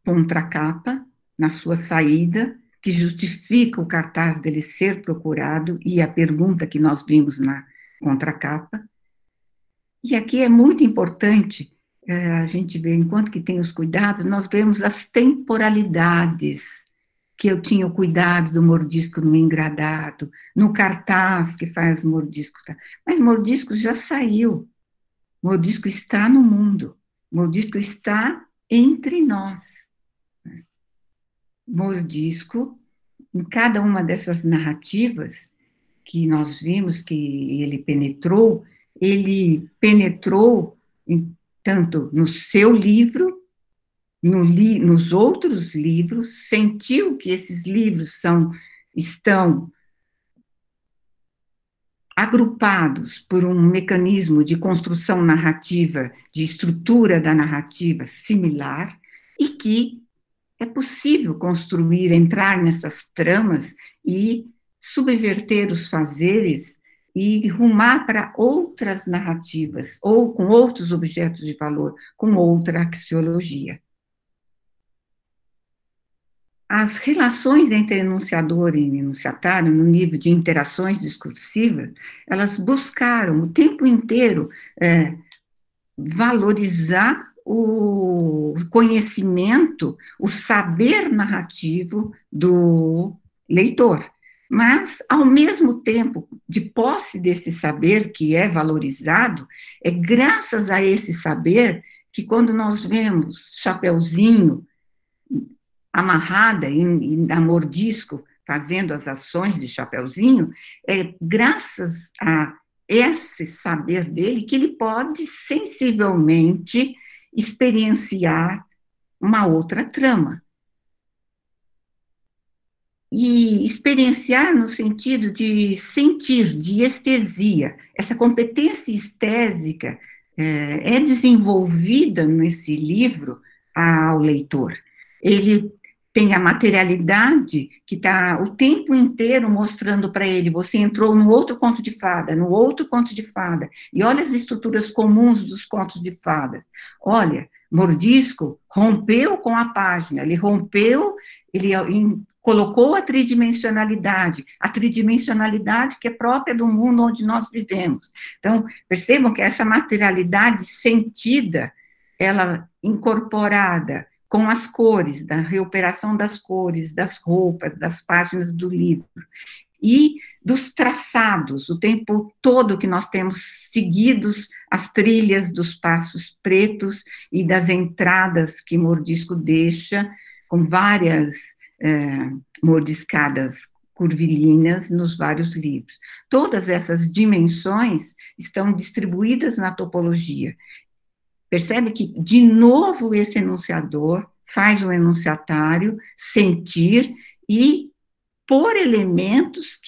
contracapa, na sua saída, que justifica o cartaz dele ser procurado e a pergunta que nós vimos na contracapa. E aqui é muito importante a gente ver, enquanto que tem os cuidados, nós vemos as temporalidades, que eu tinha o cuidado do mordisco no engradado, no cartaz que faz mordisco. Mas mordisco já saiu, mordisco está no mundo, mordisco está entre nós. Mordisco, em cada uma dessas narrativas que nós vimos que ele penetrou tanto no seu livro, nos outros livros, sentiu que esses livros estão agrupados por um mecanismo de construção narrativa, de estrutura da narrativa similar, e que é possível entrar nessas tramas e subverter os fazeres e rumar para outras narrativas, ou com outros objetos de valor, com outra axiologia. As relações entre enunciador e enunciatário, no nível de interações discursivas, elas buscaram o tempo inteiro valorizar o conhecimento, o saber narrativo do leitor. Mas, ao mesmo tempo, de posse desse saber que é valorizado, é graças a esse saber que, quando nós vemos Chapeuzinho amarrada e na mordisco fazendo as ações de Chapeuzinho, é graças a esse saber dele que ele pode sensivelmente experienciar uma outra trama. E experienciar no sentido de sentir, de estesia. Essa competência estésica é desenvolvida nesse livro ao leitor. Ele tem a materialidade que está o tempo inteiro mostrando para ele, você entrou no outro conto de fada, no outro conto de fada, e olha as estruturas comuns dos contos de fadas. Olha, Mordisco rompeu com a página, ele colocou a tridimensionalidade que é própria do mundo onde nós vivemos. Então, percebam que essa materialidade sentida, ela incorporada com as cores, da reoperação das cores, das roupas, das páginas do livro, e dos traçados, o tempo todo que nós temos seguidos as trilhas dos passos pretos e das entradas que Mordisco deixa, com várias mordiscadas curvilíneas nos vários livros. Todas essas dimensões estão distribuídas na topologia. Percebe que, de novo, esse enunciador faz o enunciatário sentir e pôr elementos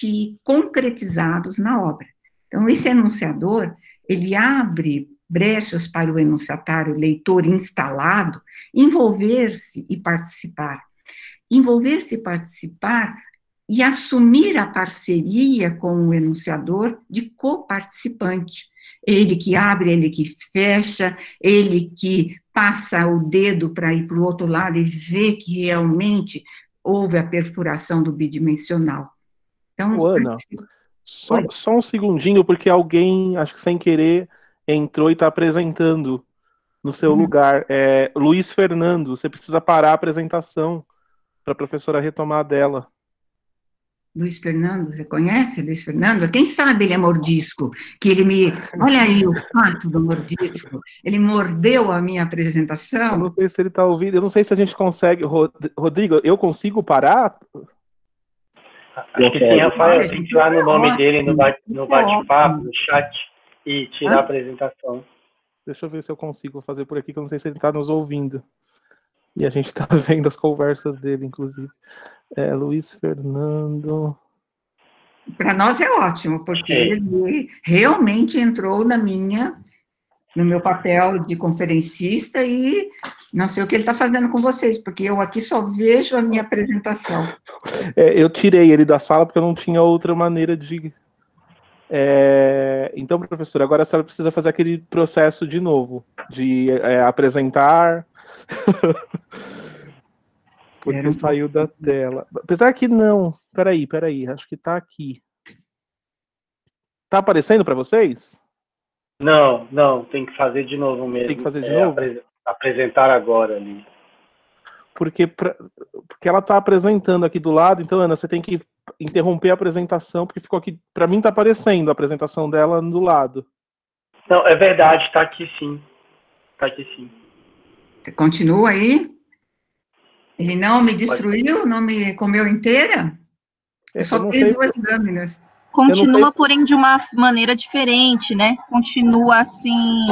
concretizados na obra. Então, esse enunciador, ele abre brechas para o enunciatário, leitor instalado, envolver-se e participar. envolver-se, participar e assumir a parceria com o enunciador de coparticipante. Ele que abre, ele que fecha, ele que passa o dedo para ir para o outro lado e vê que realmente houve a perfuração do bidimensional. Então, Ana, só um segundinho, porque alguém, acho que sem querer, entrou e está apresentando no seu lugar. Luiz Fernando, você precisa parar a apresentação para a professora retomar dela. Luiz Fernando, você conhece Luiz Fernando? Quem sabe ele é mordisco, que ele me... Olha aí o fato do mordisco. Ele mordeu a minha apresentação. Eu não sei se ele está ouvindo, eu não sei se a gente consegue... Rodrigo, eu consigo parar? Sim, Rafael, tem que ir lá no nome dele no bate-papo, no chat, e tirar a apresentação. Deixa eu ver se eu consigo fazer por aqui, que eu não sei se ele está nos ouvindo. E a gente está vendo as conversas dele, inclusive. Luiz Fernando... Para nós é ótimo, porque ele realmente entrou no meu papel de conferencista e não sei o que ele está fazendo com vocês, porque eu aqui só vejo a minha apresentação. Eu tirei ele da sala porque eu não tinha outra maneira de... Então, professora, agora a senhora precisa fazer aquele processo de novo, de apresentar... Porque saiu da tela. Apesar que não. Peraí. Acho que tá aqui. Tá aparecendo para vocês? Não. Tem que fazer de novo mesmo. Tem que fazer de novo? Apresentar agora ali. Porque ela tá apresentando aqui do lado. Então, Ana, você tem que interromper a apresentação, porque ficou aqui... Para mim tá aparecendo a apresentação dela do lado. Não, é verdade. Tá aqui sim. Continua aí? Ele não me destruiu, não me comeu inteira? Eu só tenho 2 lâminas. Continua, porém, de uma maneira diferente, né? Continua, assim,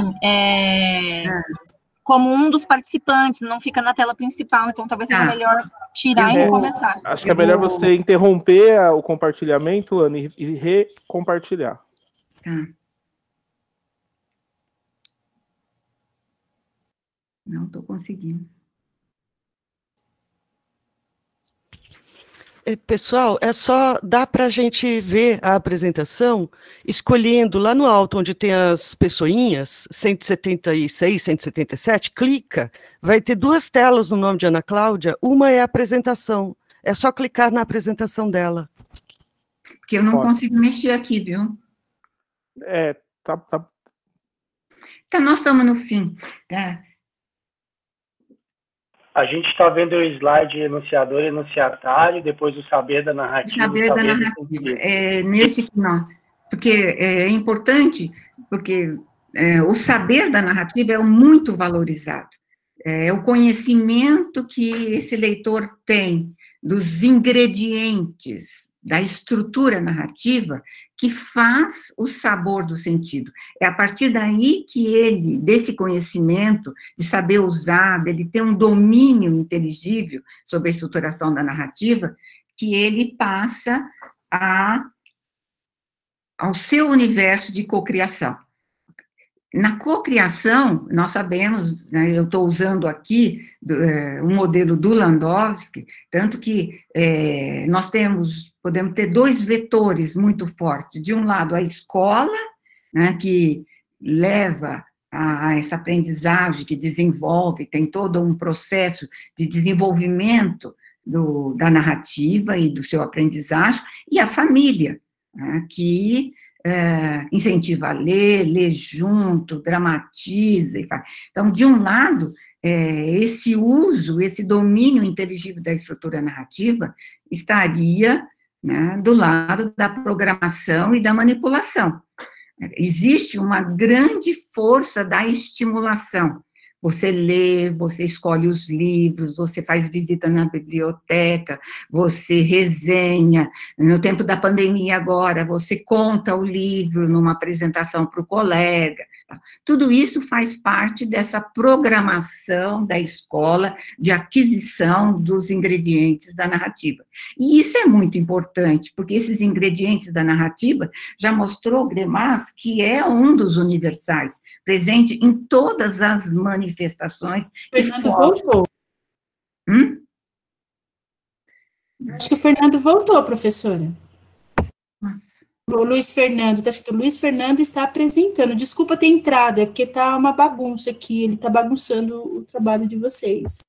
como um dos participantes, não fica na tela principal, então talvez seja melhor tirar e recomeçar. Acho que é melhor você interromper o compartilhamento, Ana, e recompartilhar. Não estou conseguindo. Pessoal, só dá para a gente ver a apresentação escolhendo lá no alto, onde tem as pessoinhas, 176, 177, clica, vai ter 2 telas no nome de Ana Cláudia, uma é a apresentação, é só clicar na apresentação dela. Porque eu não consigo mexer aqui, viu? Tá. Então, nós estamos no fim, tá? A gente está vendo o slide enunciador e enunciatário, depois o saber da narrativa. Nesse que não. Porque é importante, porque o saber da narrativa é muito valorizado. É o conhecimento que esse leitor tem dos ingredientes da estrutura narrativa que faz o sabor do sentido. É a partir daí que ele, desse conhecimento, de saber usar, dele ter um domínio inteligível sobre a estruturação da narrativa, que ele passa ao seu universo de cocriação. Na cocriação, nós sabemos, né, eu estou usando aqui um modelo do Landowski, tanto que nós podemos ter 2 vetores muito fortes. De um lado, a escola, né, que leva a essa aprendizagem, que desenvolve, tem todo um processo de desenvolvimento da narrativa e do seu aprendizagem, e a família, né, que incentiva a ler junto, dramatiza e faz. Então, de um lado, esse uso, esse domínio inteligível da estrutura narrativa estaria, né, do lado da programação e da manipulação. Existe uma grande força da estimulação. Você lê, você escolhe os livros, você faz visita na biblioteca, você resenha. No tempo da pandemia agora, você conta o livro numa apresentação para o colega. Tudo isso faz parte dessa programação da escola de aquisição dos ingredientes da narrativa. E isso é muito importante, porque esses ingredientes da narrativa já mostrou Greimas que é um dos universais, presente em todas as manifestações. Acho que o Fernando voltou, professora. Nossa. O Luiz Fernando, está escrito, Luiz Fernando está apresentando. Desculpa ter entrado, é porque está uma bagunça aqui, ele está bagunçando o trabalho de vocês.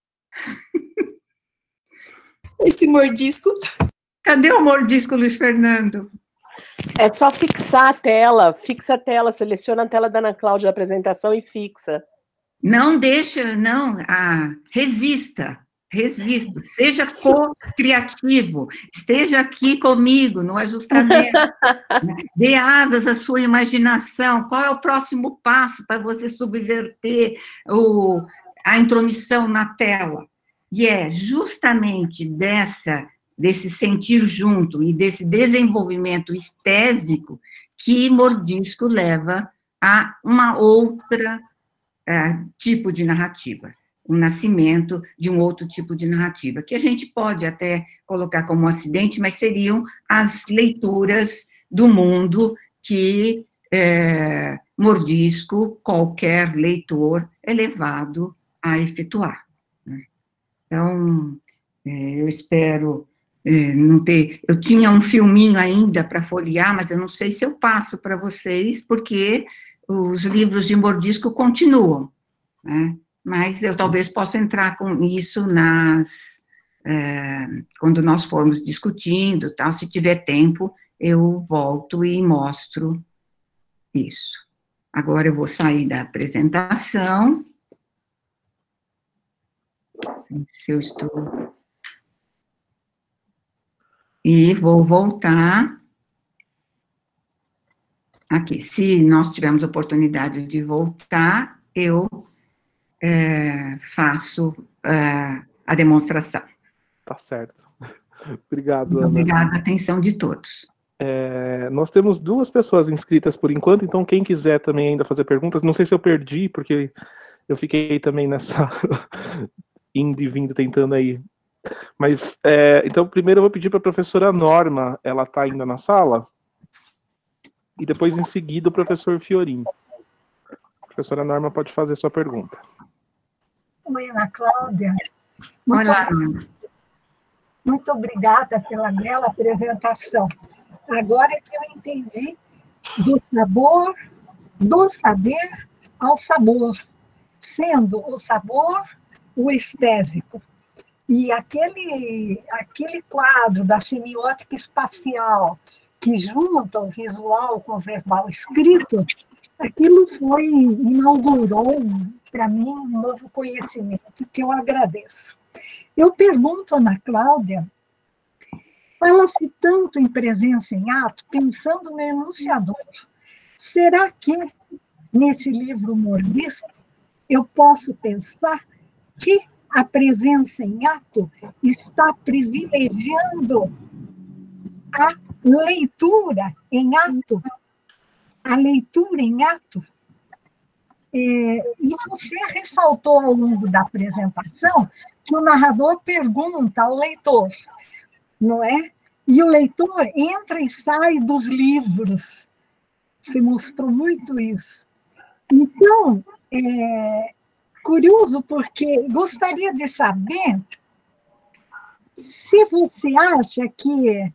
Esse mordisco. Cadê o mordisco, Luiz Fernando? É só fixar a tela, fixa a tela, seleciona a tela da Ana Cláudia da apresentação e fixa. Não deixa, não, resista, seja co-criativo, esteja aqui comigo no ajustamento, dê asas à sua imaginação, qual é o próximo passo para você subverter a intromissão na tela? E é justamente desse sentir junto e desse desenvolvimento estésico que Mordisco leva a uma outra tipo de narrativa, o nascimento de um outro tipo de narrativa, que a gente pode até colocar como um acidente, mas seriam as leituras do mundo que Mordisco, qualquer leitor, é levado a efetuar. Então, eu espero não ter... Eu tinha um filminho ainda para folhear, mas eu não sei se eu passo para vocês, porque os livros de Mordisco continuam, né? Mas eu talvez possa entrar com isso quando nós formos discutindo, tal, se tiver tempo, eu volto e mostro isso. Agora eu vou sair da apresentação. Se eu estou... E vou voltar aqui. Se nós tivermos oportunidade de voltar, eu faço a demonstração. Tá certo. Obrigado, Ana. Obrigada, a atenção de todos. Nós temos 2 pessoas inscritas por enquanto, então quem quiser também ainda fazer perguntas, não sei se eu perdi, porque eu fiquei também nessa indo e vindo, tentando aí. Mas, então, primeiro eu vou pedir para a professora Norma, ela está ainda na sala? E depois, em seguida, o professor Fiorin. A professora Norma pode fazer sua pergunta. Oi, Ana Cláudia. Olá. Muito obrigada pela bela apresentação. Agora que eu entendi do saber ao sabor, sendo o sabor o estésico. E aquele quadro da semiótica espacial que junta o visual com o verbal escrito, aquilo inaugurou para mim um novo conhecimento que eu agradeço. Eu pergunto, Ana Cláudia, fala-se tanto em presença em ato, pensando no enunciador. Será que, nesse livro Mordisco, eu posso pensar que a presença em ato está privilegiando a leitura em ato? A leitura em ato? E você ressaltou ao longo da apresentação que o narrador pergunta ao leitor, não é? E o leitor entra e sai dos livros. Você mostrou muito isso. Então, curioso, porque gostaria de saber se você acha que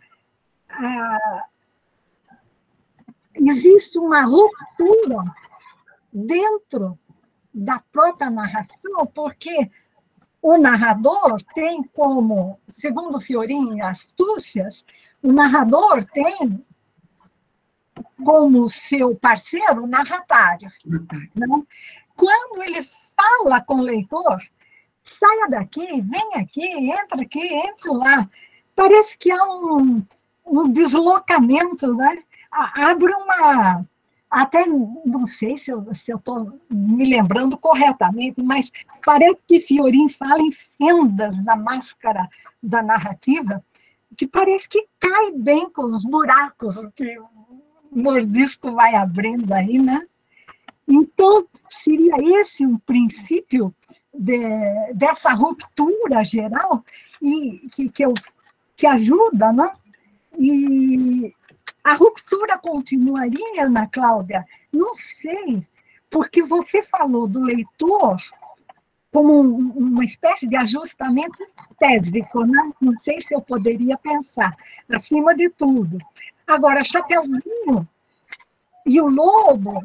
existe uma ruptura dentro da própria narração, porque o narrador tem como, segundo Fiorin e Astúcias, o narrador tem como seu parceiro o narratário. Não? Quando ele fala com o leitor, saia daqui, vem aqui, entra lá. Parece que há um deslocamento, né? Abre uma... Até não sei se eu estou me lembrando corretamente, mas parece que Fiorin fala em fendas na máscara da narrativa, que parece que cai bem com os buracos que o Mordisco vai abrindo aí, né? Então, seria esse um princípio dessa ruptura geral e que ajuda, né? E a ruptura continuaria, Ana Cláudia? Não sei, porque você falou do leitor como uma espécie de ajustamento estésico, né? Não sei se eu poderia pensar, acima de tudo. Agora, Chapeuzinho e o lobo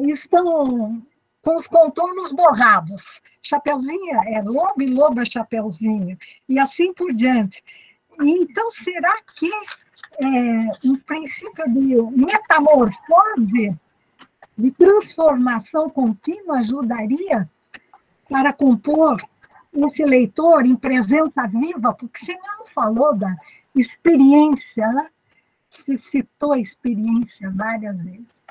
estão com os contornos borrados. Chapeuzinho é lobo e lobo é Chapeuzinho, e assim por diante. Então, será que um princípio de metamorfose, de transformação contínua, ajudaria para compor esse leitor em presença viva? Porque você não falou da experiência, né? Você citou a experiência várias vezes.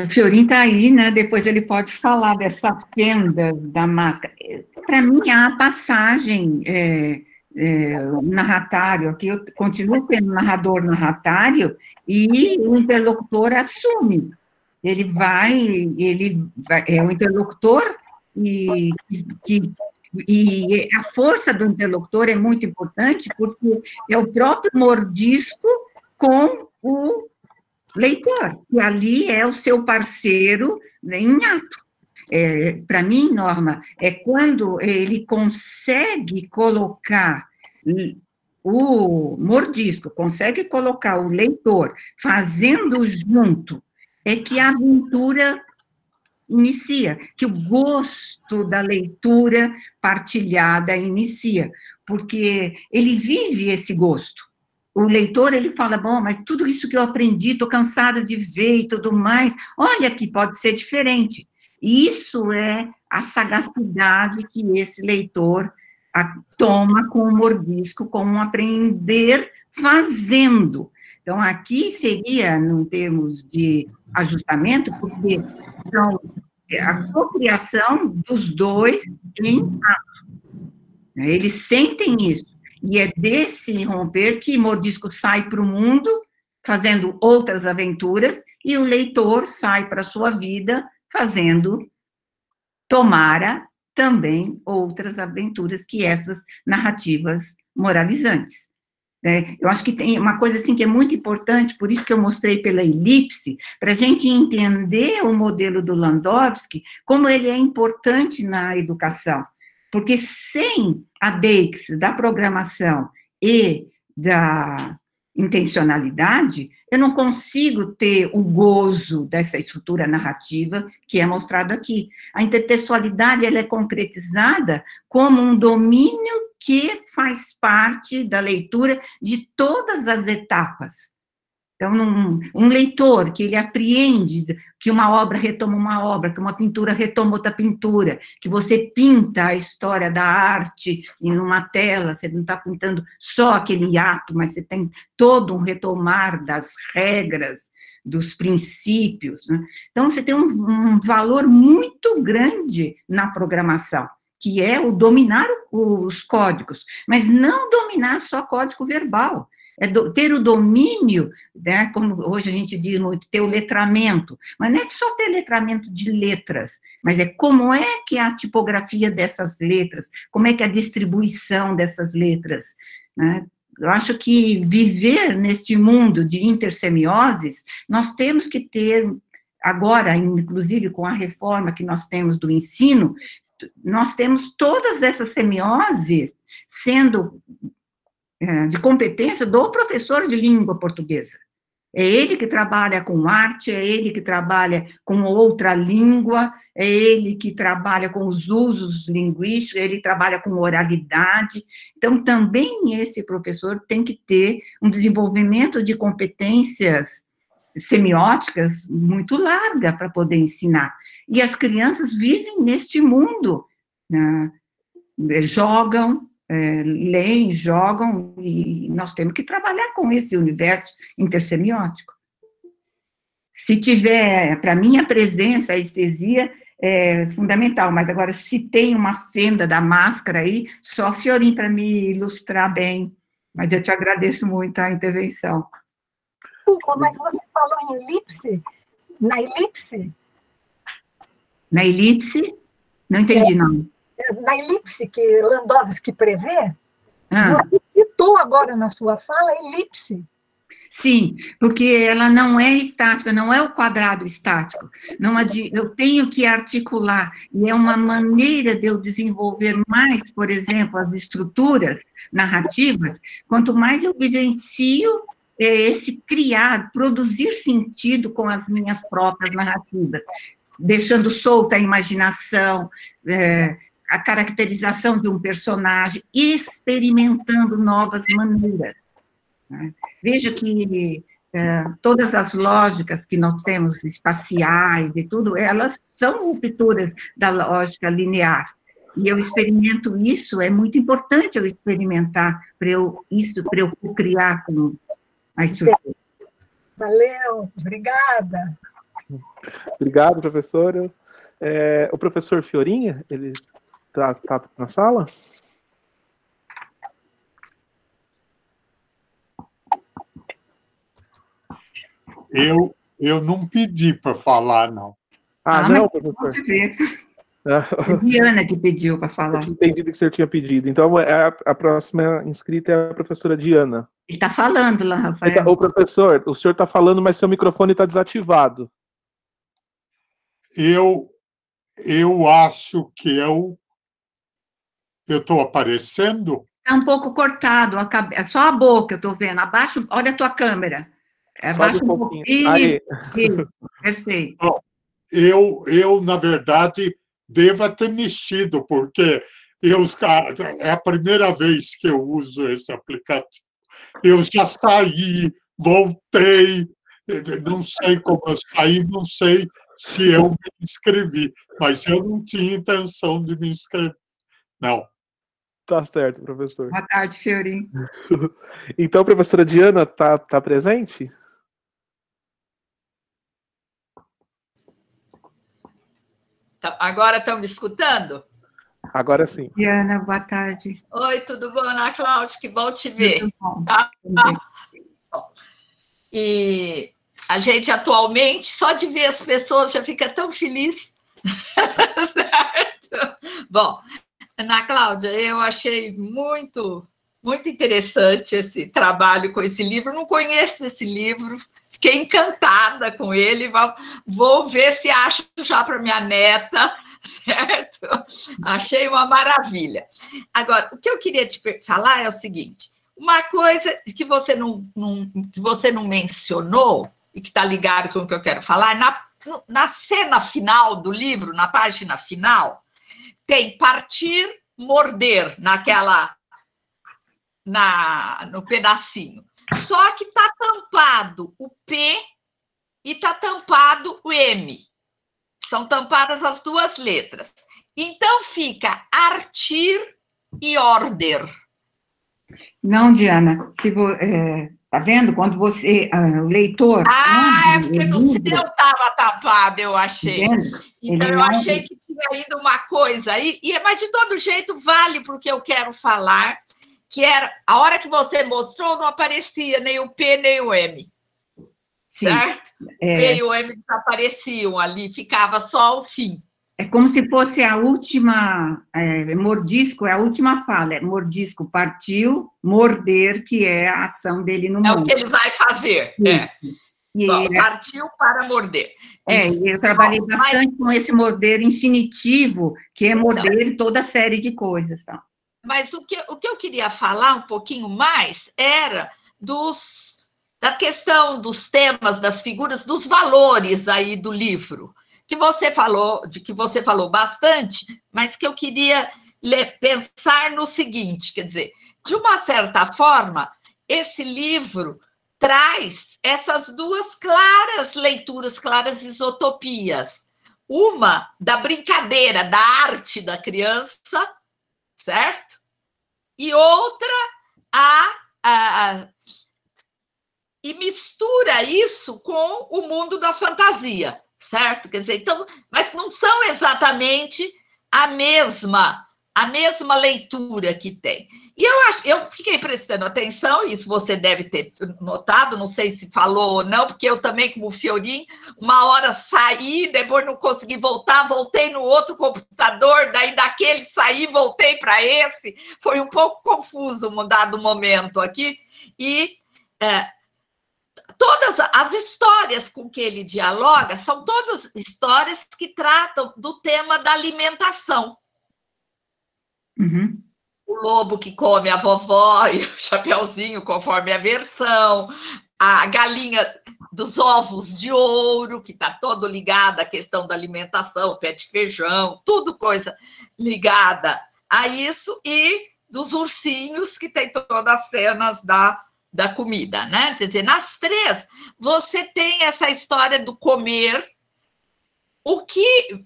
O Fiorin está aí, né? Depois ele pode falar dessa fenda da máscara. Para mim, há a passagem narratário, aqui eu continuo tendo narrador-narratário, e o interlocutor assume. Ele vai é o interlocutor, e a força do interlocutor é muito importante, porque é o próprio mordisco com o leitor, e ali é o seu parceiro em ato. Para mim, Norma, é quando ele consegue colocar o mordisco, consegue colocar o leitor fazendo junto, é que a aventura inicia, que o gosto da leitura partilhada inicia, porque ele vive esse gosto. O leitor, ele fala, bom, mas tudo isso que eu aprendi, estou cansado de ver e tudo mais, olha que pode ser diferente. E isso é a sagacidade que esse leitor toma com o mordisco, como um aprender fazendo. Então, aqui seria, em termos de ajustamento, porque então, a cocriação dos dois em ato. Eles sentem isso. E é desse romper que Mordisco sai para o mundo, fazendo outras aventuras, e o leitor sai para a sua vida, fazendo, tomara, também outras aventuras que essas narrativas moralizantes. Eu acho que tem uma coisa assim que é muito importante, por isso que eu mostrei pela elipse, para a gente entender o modelo do Landowski, como ele é importante na educação. Porque sem a DEICS da programação e da intencionalidade, eu não consigo ter o gozo dessa estrutura narrativa que é mostrado aqui. A intertextualidade, ela é concretizada como um domínio que faz parte da leitura de todas as etapas. Então, um leitor que ele apreende que uma obra retoma uma obra, que uma pintura retoma outra pintura, que você pinta a história da arte em uma tela, você não está pintando só aquele ato, mas você tem todo um retomar das regras, dos princípios, né? Então, você tem um valor muito grande na programação, que é o dominar os códigos, mas não dominar só código verbal, é ter o domínio, né, como hoje a gente diz muito, ter o letramento, mas não é só ter letramento de letras, mas é como é que é a tipografia dessas letras, como é que é a distribuição dessas letras, né? Eu acho que viver neste mundo de intersemioses, nós temos que ter, agora, inclusive com a reforma que nós temos do ensino, nós temos todas essas semioses sendo de competência do professor de língua portuguesa. É ele que trabalha com arte, é ele que trabalha com outra língua, é ele que trabalha com os usos linguísticos, ele trabalha com oralidade. Então, também esse professor tem que ter um desenvolvimento de competências semióticas muito larga para poder ensinar. E as crianças vivem neste mundo, né? Jogam, leem, jogam, e nós temos que trabalhar com esse universo intersemiótico. Se tiver, para mim, a presença, a estesia é fundamental, mas agora, se tem uma fenda da máscara aí, só Fiorin para me ilustrar bem, mas eu te agradeço muito a intervenção. Mas você falou em elipse? Na elipse? Na elipse? Não entendi, não. Na elipse que Landowski prevê, você citou agora na sua fala elipse. Sim, porque ela não é estática, não é o quadrado estático. Não eu tenho que articular, e é uma maneira de eu desenvolver mais, por exemplo, as estruturas narrativas, quanto mais eu vivencio esse criar, produzir sentido com as minhas próprias narrativas, deixando solta a imaginação, a caracterização de um personagem, experimentando novas maneiras. Veja que todas as lógicas que nós temos, espaciais e tudo, elas são rupturas da lógica linear. E eu experimento isso, é muito importante eu experimentar para eu criar com a estrutura. Valeu, obrigada. Obrigado, professora. O professor Fiorinha, ele está na sala? Eu não pedi para falar, não. Não, professor? A Diana que pediu para falar. Eu tinha entendido que o senhor tinha pedido. Então, a próxima inscrita é a professora Diana. Ele está falando lá, Rafael. Ô, professor, o senhor está falando, mas seu microfone está desativado. Eu acho que eu estou aparecendo. É um pouco cortado, é só a boca, eu estou vendo. Abaixo, olha a tua câmera. Sobe um pouquinho. Isso, perfeito. Bom, eu, na verdade, devo ter mexido, porque é a primeira vez que eu uso esse aplicativo. Eu já saí, voltei, não sei como eu saí, não sei se eu me inscrevi, mas eu não tinha intenção de me inscrever, não. Tá certo, professor. Boa tarde, Fiorinho. Então, a professora Diana tá presente? Agora estão me escutando? Agora sim. Diana, boa tarde. Oi, tudo bom, Ana Cláudia? Que bom te ver. Tudo bom. E a gente, atualmente, só de ver as pessoas já fica tão feliz. Certo? Bom, Ana Cláudia, eu achei muito, muito interessante esse trabalho com esse livro. Não conheço esse livro, fiquei encantada com ele. Vou ver se acho já para minha neta, certo? Achei uma maravilha. Agora, o que eu queria te falar é o seguinte: uma coisa que você não mencionou, e que está ligado com o que eu quero falar, na cena final do livro, na página final, tem partir, morder, no pedacinho. Só que está tampado o P e está tampado o M. Estão tampadas as duas letras. Então, fica artir e order. Não, Diana, tá vendo? Quando você, o leitor... é porque no seu estava tapado, eu achei. Então, eu achei que tinha ido uma coisa aí, mas de todo jeito vale para o que eu quero falar, que era, a hora que você mostrou, não aparecia nem o P nem o M. Sim. Certo? O P e o M desapareciam ali, ficava só o fim. É como se fosse a última, mordisco, é a última fala, mordisco partiu, morder, que é a ação dele no mundo. É o que ele vai fazer, Bom, partiu para morder. Eu trabalhei bastante com esse morder infinitivo, que é morder toda série de coisas. Tá? Mas o que eu queria falar um pouquinho mais era da questão dos temas, das figuras, dos valores aí do livro, que você falou bastante, mas que eu queria pensar no seguinte, quer dizer, de uma certa forma, esse livro traz essas duas leituras, claras isotopias. Uma da brincadeira, da arte da criança, certo? E outra, e mistura isso com o mundo da fantasia, certo? Quer dizer, então, mas não são exatamente a mesma leitura que tem. E eu fiquei prestando atenção, isso você deve ter notado, não sei se falou ou não, porque eu também, como Fiorinho, uma hora saí, depois não consegui voltar, voltei no outro computador, daí daquele saí, voltei para esse, foi um pouco confuso um dado momento aqui, e as histórias com que ele dialoga são todas histórias que tratam do tema da alimentação. Uhum. O lobo que come a vovó e o Chapeuzinho, conforme a versão, a galinha dos ovos de ouro, que está todo ligada à questão da alimentação, pé de feijão, tudo coisa ligada a isso, e dos ursinhos, que tem todas as cenas da comida, né? Quer dizer, nas três, você tem essa história do comer, o que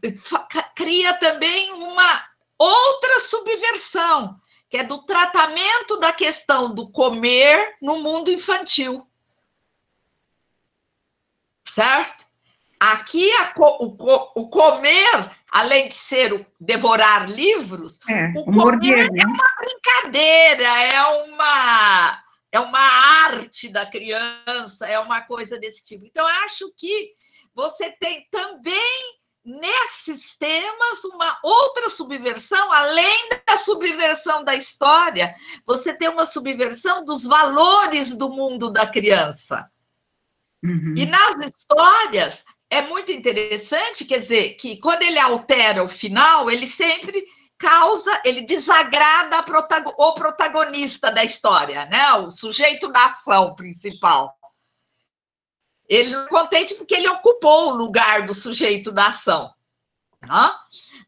cria também uma outra subversão, que é do tratamento da questão do comer no mundo infantil. Certo? Aqui, o comer, além de ser o devorar livros, o comer é uma brincadeira, é uma arte da criança, é uma coisa desse tipo. Então, acho que você tem também, nesses temas, uma outra subversão, além da subversão da história, você tem uma subversão dos valores do mundo da criança. Uhum. E nas histórias, é muito interessante, quer dizer, que quando ele altera o final, ele sempre ele desagrada o protagonista da história, né? O sujeito da ação principal. Ele não é contente porque ele ocupou o lugar do sujeito da ação. Né?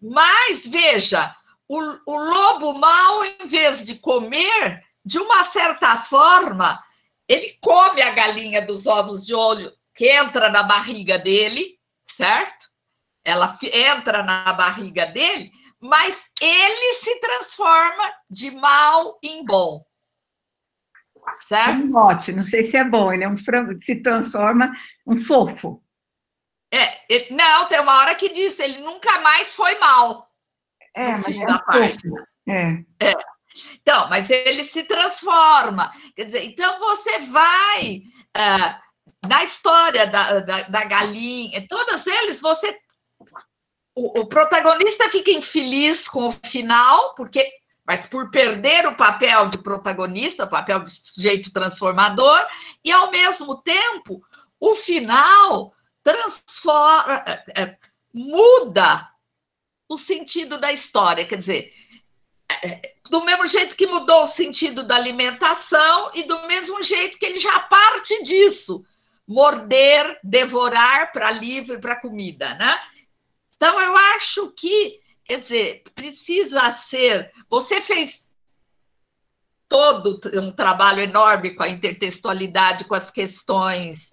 Mas, veja, o lobo mau, em vez de comer, de uma certa forma, ele come a galinha dos ovos de ouro que entra na barriga dele, certo? Ela entra na barriga dele, mas ele se transforma de mal em bom. Certo? Um lote, não sei se é bom, ele é um frango que se transforma um fofo. Não, tem uma hora que diz, ele nunca mais foi mal. Mas é da página. Então, mas ele se transforma. Quer dizer, então você vai na história da galinha, todos eles, o protagonista fica infeliz com o final, mas por perder o papel de protagonista, o papel de sujeito transformador, e ao mesmo tempo o final transforma, muda o sentido da história, quer dizer, do mesmo jeito que mudou o sentido da alimentação e do mesmo jeito que ele já parte disso, morder, devorar para livro e para comida, né? Então, eu acho que, quer dizer, precisa ser... Você fez todo um trabalho enorme com a intertextualidade, com as questões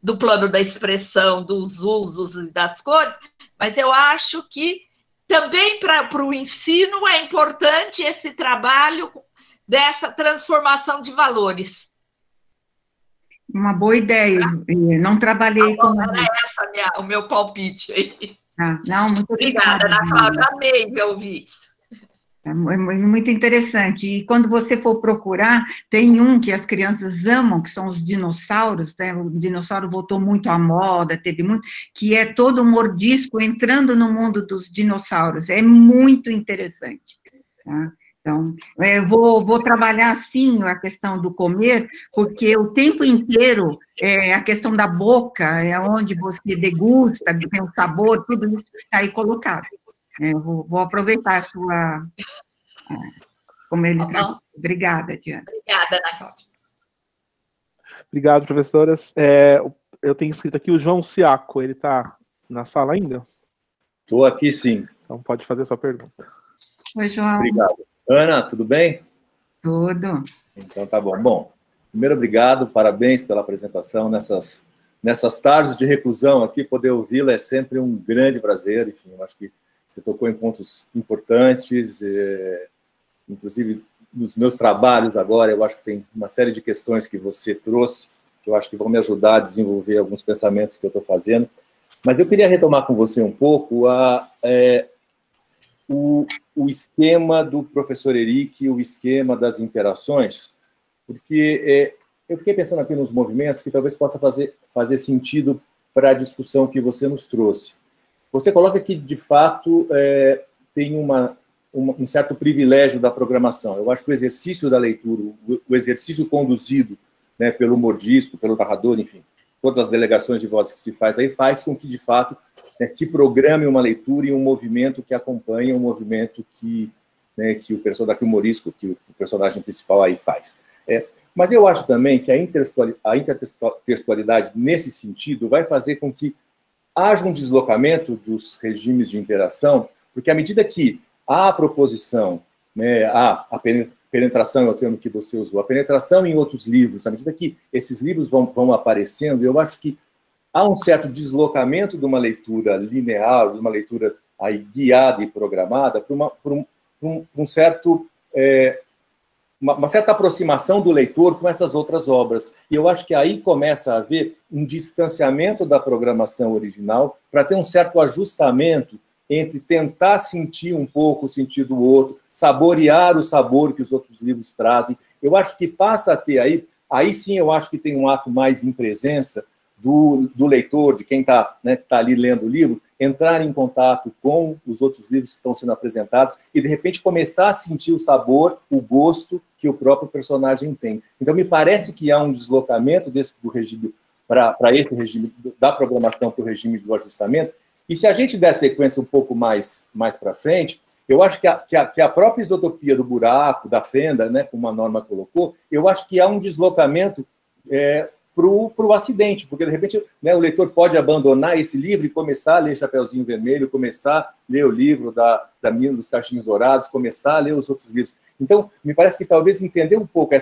do plano da expressão, dos usos e das cores, mas eu acho que também para o ensino é importante esse trabalho dessa transformação de valores. Uma boa ideia. Não trabalhei com... Era essa o meu palpite aí. Não, muito obrigada, Ana Cláudia. Amei ouvir isso. É muito interessante. E quando você for procurar, tem um que as crianças amam, que são os dinossauros, né? O dinossauro voltou muito à moda, teve muito, que é todo um mordisco entrando no mundo dos dinossauros. É muito interessante. Tá? Então, eu vou trabalhar, sim, a questão do comer, porque o tempo inteiro, a questão da boca, é onde você degusta, tem o sabor, tudo isso está aí colocado. Vou aproveitar a sua... como ele traz. Obrigada, Diana. Obrigada, Ana Cláudia. Obrigado, professoras. Eu tenho escrito aqui o João Ciaco, ele está na sala ainda? Estou aqui, sim. Então, pode fazer a sua pergunta. Oi, João. Obrigado. Ana, tudo bem? Tudo. Então, tá bom. Bom, primeiro, obrigado, parabéns pela apresentação nessas tardes de reclusão aqui, poder ouvi-la é sempre um grande prazer, enfim, eu acho que você tocou em pontos importantes, inclusive nos meus trabalhos agora, eu acho que tem uma série de questões que você trouxe, que eu acho que vão me ajudar a desenvolver alguns pensamentos que eu estou fazendo, mas eu queria retomar com você um pouco o esquema do professor Eric, o esquema das interações, porque eu fiquei pensando aqui nos movimentos que talvez possa fazer sentido para a discussão que você nos trouxe. Você coloca que, de fato, tem um certo privilégio da programação. Eu acho que o exercício da leitura, o exercício conduzido, né, pelo mordisco, pelo narrador, enfim, todas as delegações de voz que se faz aí, faz com que, de fato, se programe uma leitura e um movimento que acompanha um movimento que o personagem humorístico, que o personagem principal aí faz. Mas eu acho também que a intertextualidade, nesse sentido, vai fazer com que haja um deslocamento dos regimes de interação, porque à medida que há a proposição, a penetração é o termo que você usou, a penetração em outros livros, à medida que esses livros vão aparecendo, eu acho que há um certo deslocamento de uma leitura linear, de uma leitura aí guiada e programada, para uma certa aproximação do leitor com essas outras obras. E eu acho que aí começa a haver um distanciamento da programação original para ter um certo ajustamento entre tentar sentir um pouco o sentido do outro, saborear o sabor que os outros livros trazem. Eu acho que passa a ter aí sim eu acho que tem um ato mais em presença do leitor, de quem está ali lendo o livro, entrar em contato com os outros livros que estão sendo apresentados e, de repente, começar a sentir o sabor, o gosto que o próprio personagem tem. Então, me parece que há um deslocamento do regime para esse regime, da programação para o regime do ajustamento, e se a gente der sequência um pouco mais para frente, eu acho que a própria isotopia do buraco, da fenda, como a Norma colocou, eu acho que há um deslocamento para o acidente, porque, de repente, o leitor pode abandonar esse livro e começar a ler Chapeuzinho Vermelho, começar a ler o livro da Mina dos Cachinhos Dourados, começar a ler os outros livros. Então, me parece que talvez entender um pouco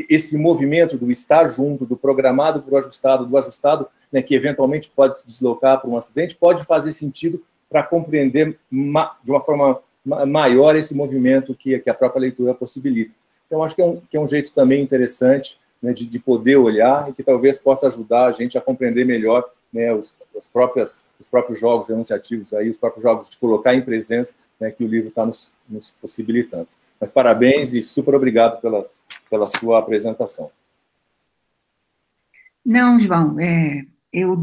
esse movimento do estar junto, do programado para o ajustado, do ajustado, que eventualmente pode se deslocar para um acidente, pode fazer sentido para compreender de uma forma maior esse movimento que a própria leitura possibilita. Então, acho que é um jeito também interessante de poder olhar e que talvez possa ajudar a gente a compreender melhor os próprios jogos enunciativos, os próprios jogos de colocar em presença que o livro está nos possibilitando. Mas parabéns e super obrigado pela sua apresentação. Não, João, eu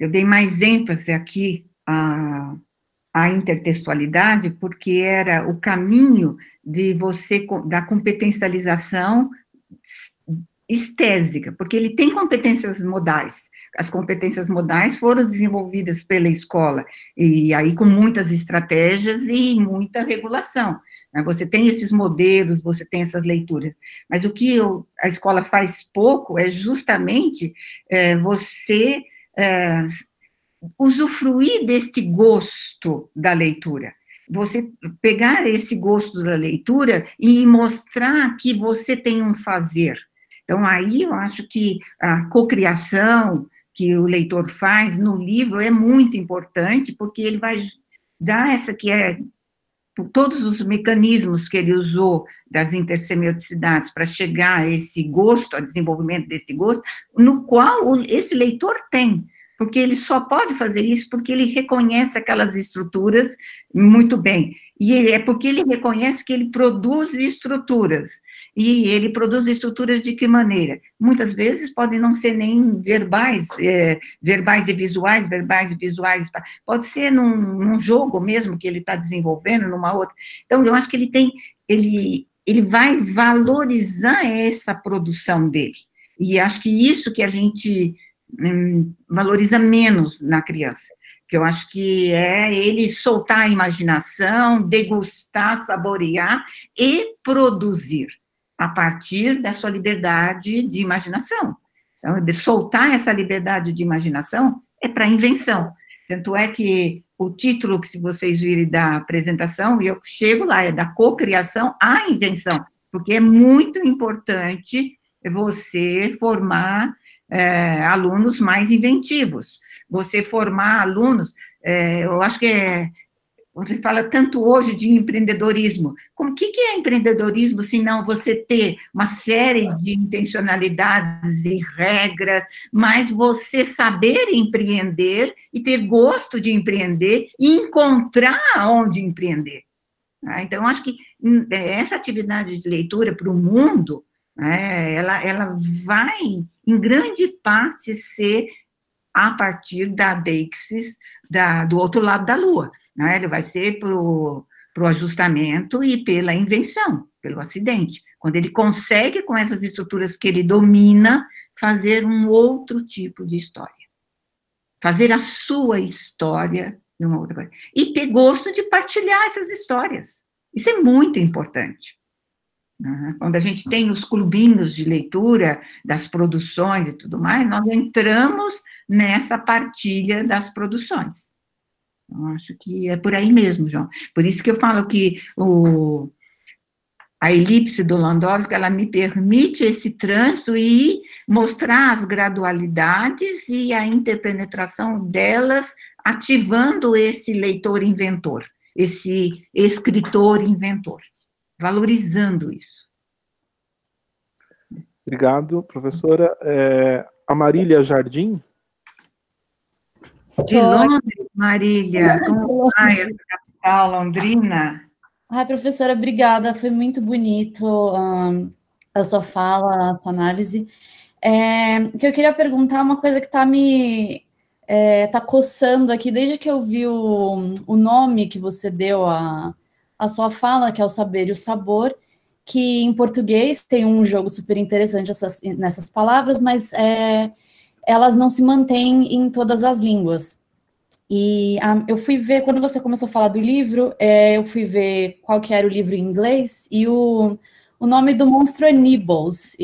dei mais ênfase aqui à intertextualidade, porque era o caminho da competencialização estésica, porque ele tem competências modais. As competências modais foram desenvolvidas pela escola, e aí com muitas estratégias e muita regulação. Você tem esses modelos, você tem essas leituras, mas o que a escola faz pouco é justamente você usufruir deste gosto da leitura. Você pegar esse gosto da leitura e mostrar que você tem um fazer. Então, aí eu acho que a cocriação que o leitor faz no livro é muito importante, porque ele vai dar todos os mecanismos que ele usou das intersemioticidades para chegar a esse gosto, ao desenvolvimento desse gosto, no qual esse leitor tem. Porque ele só pode fazer isso porque ele reconhece aquelas estruturas muito bem. E é porque ele reconhece que ele produz estruturas. E ele produz estruturas de que maneira? Muitas vezes podem não ser nem verbais, verbais e visuais, pode ser num jogo mesmo que ele está desenvolvendo, numa outra. Então, eu acho que ele vai valorizar essa produção dele. E acho que isso que a gente valoriza menos na criança, que eu acho que é ele soltar a imaginação, degustar, saborear e produzir a partir da sua liberdade de imaginação. Então, de soltar essa liberdade de imaginação é para invenção. Tanto é que o título que se vocês virem da apresentação, e eu chego lá, é da cocriação à invenção, porque é muito importante você formar alunos mais inventivos, você formar alunos, eu acho que você fala tanto hoje de empreendedorismo, o que é empreendedorismo, se não você ter uma série de intencionalidades e regras, mas você saber empreender e ter gosto de empreender e encontrar onde empreender. Então, eu acho que essa atividade de leitura para o mundo, ela vai, em grande parte, ser a partir da Deixis, do outro lado da Lua. Ele vai ser para o ajustamento e pela invenção, pelo acidente. Quando ele consegue, com essas estruturas que ele domina, fazer um outro tipo de história. Fazer a sua história de uma outra coisa. E ter gosto de partilhar essas histórias. Isso é muito importante. Quando a gente tem os clubinhos de leitura das produções e tudo mais, nós entramos nessa partilha das produções. Eu acho que é por aí mesmo, João. Por isso que eu falo que a elipse do Landowski, ela me permite esse trânsito e mostrar as gradualidades e a interpenetração delas, ativando esse leitor-inventor, esse escritor-inventor, valorizando isso. Obrigado, professora. A Marília Jardim? De Londres, Marília, como vai essa capital londrina? Ai, professora, obrigada, foi muito bonito a sua fala, a sua análise. O que eu queria perguntar é uma coisa que está me coçando aqui, desde que eu vi o nome que você deu à sua fala, que é o Saber e o Sabor, que em português tem um jogo super interessante nessas palavras, mas elas não se mantêm em todas as línguas. E eu fui ver, quando você começou a falar do livro, eu fui ver qual que era o livro em inglês, e o nome do monstro é Nibbles,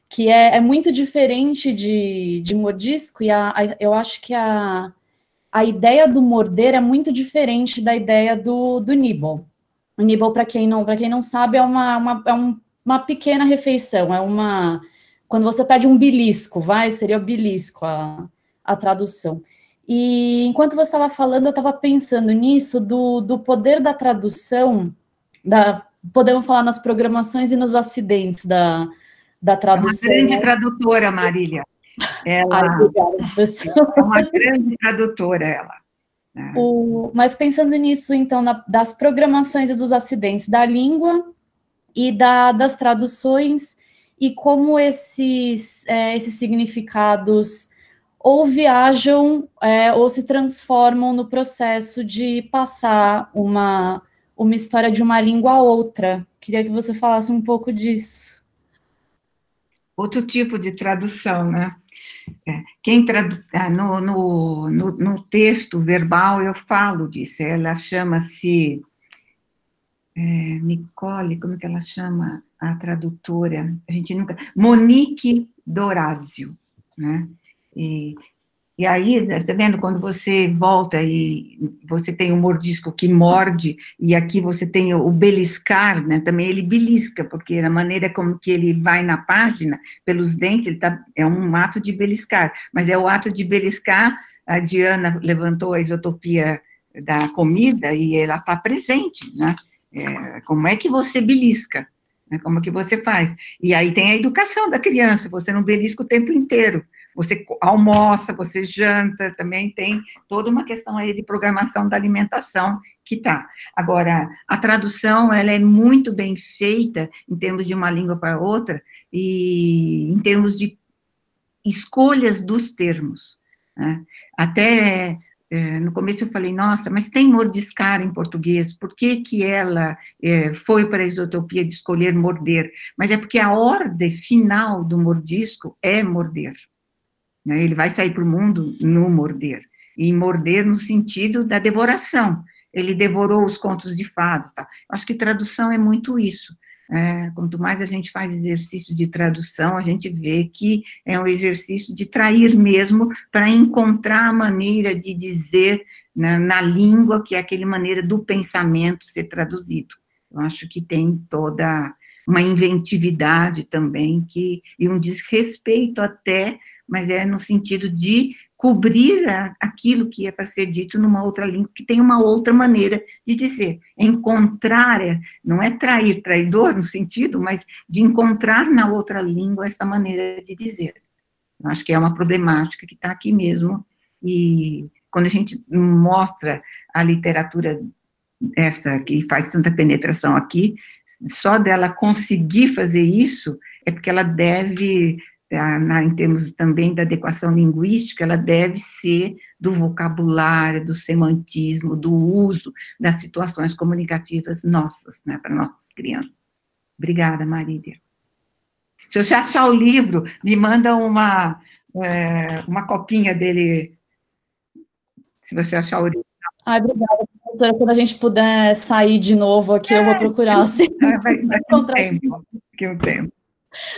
que é muito diferente de mordisco, e eu acho que a ideia do morder é muito diferente da ideia do Nibble. O Nibble, para quem não sabe, é uma pequena refeição, quando você pede um belisco, seria o belisco a tradução. E enquanto você estava falando, eu estava pensando nisso, do poder da tradução, podemos falar nas programações e nos acidentes da tradução. É uma grande tradutora, Marília. Obrigada, é uma grande tradutora, ela. Mas pensando nisso, então, das programações e dos acidentes da língua e das traduções, e como esses significados ou viajam ou se transformam no processo de passar uma história de uma língua a outra. Queria que você falasse um pouco disso. Outro tipo de tradução, né? No texto verbal eu falo disso, ela chama-se Nicole, como que ela chama a tradutora? Monique Dorazio, né? E aí, está vendo, quando você volta e você tem o mordisco que morde, e aqui você tem o beliscar, né? Também ele belisca, porque a maneira como que ele vai na página, pelos dentes, é um ato de beliscar, mas é o ato de beliscar. A Diana levantou a isotopia da comida e ela está presente, né? Como é que você belisca? Como é que você faz? E aí tem a educação da criança, você não belisca o tempo inteiro. Você almoça, você janta, também tem toda uma questão aí de programação da alimentação que está. Agora, a tradução, ela é muito bem feita em termos de uma língua para outra e em termos de escolhas dos termos, né? Até no começo eu falei, nossa, mas tem mordiscar em português, por que que ela foi para a isotopia de escolher morder? Mas é porque a ordem final do mordisco é morder. Ele vai sair para o mundo no morder, e morder no sentido da devoração. Ele devorou os contos de fadas. Tá? Acho que tradução é muito isso. Quanto mais a gente faz exercício de tradução, a gente vê que é um exercício de trair mesmo, para encontrar a maneira de dizer na língua, que é aquela maneira do pensamento ser traduzido. Eu acho que tem toda uma inventividade também, e um desrespeito até, mas é no sentido de cobrir aquilo que é para ser dito numa outra língua, que tem uma outra maneira de dizer. Encontrar, não é trair, traidor no sentido, mas de encontrar na outra língua essa maneira de dizer. Eu acho que é uma problemática que está aqui mesmo, e quando a gente mostra a literatura essa que faz tanta penetração aqui, só dela conseguir fazer isso, é porque ela deve... em termos também da adequação linguística, ela deve ser do vocabulário, do semantismo, do uso das situações comunicativas nossas, né, para nossas crianças. Obrigada, Marília. Se você achar o livro, me manda uma copinha dele, se você achar o livro. Ai, obrigada, professora. Quando a gente puder sair de novo aqui, eu vou procurar. Assim, vai ter um tempo.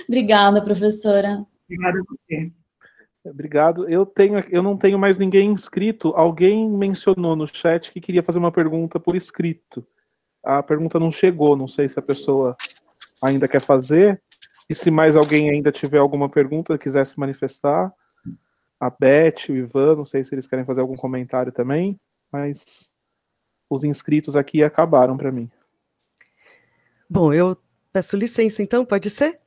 Obrigada, professora. Obrigada a você. Obrigado. Eu não tenho mais ninguém inscrito. Alguém mencionou no chat que queria fazer uma pergunta por escrito. A pergunta não chegou, não sei se a pessoa ainda quer fazer. E se mais alguém ainda tiver alguma pergunta, quiser se manifestar, a Beth, o Ivan, não sei se eles querem fazer algum comentário também, mas os inscritos aqui acabaram para mim. Bom, eu peço licença então, pode ser?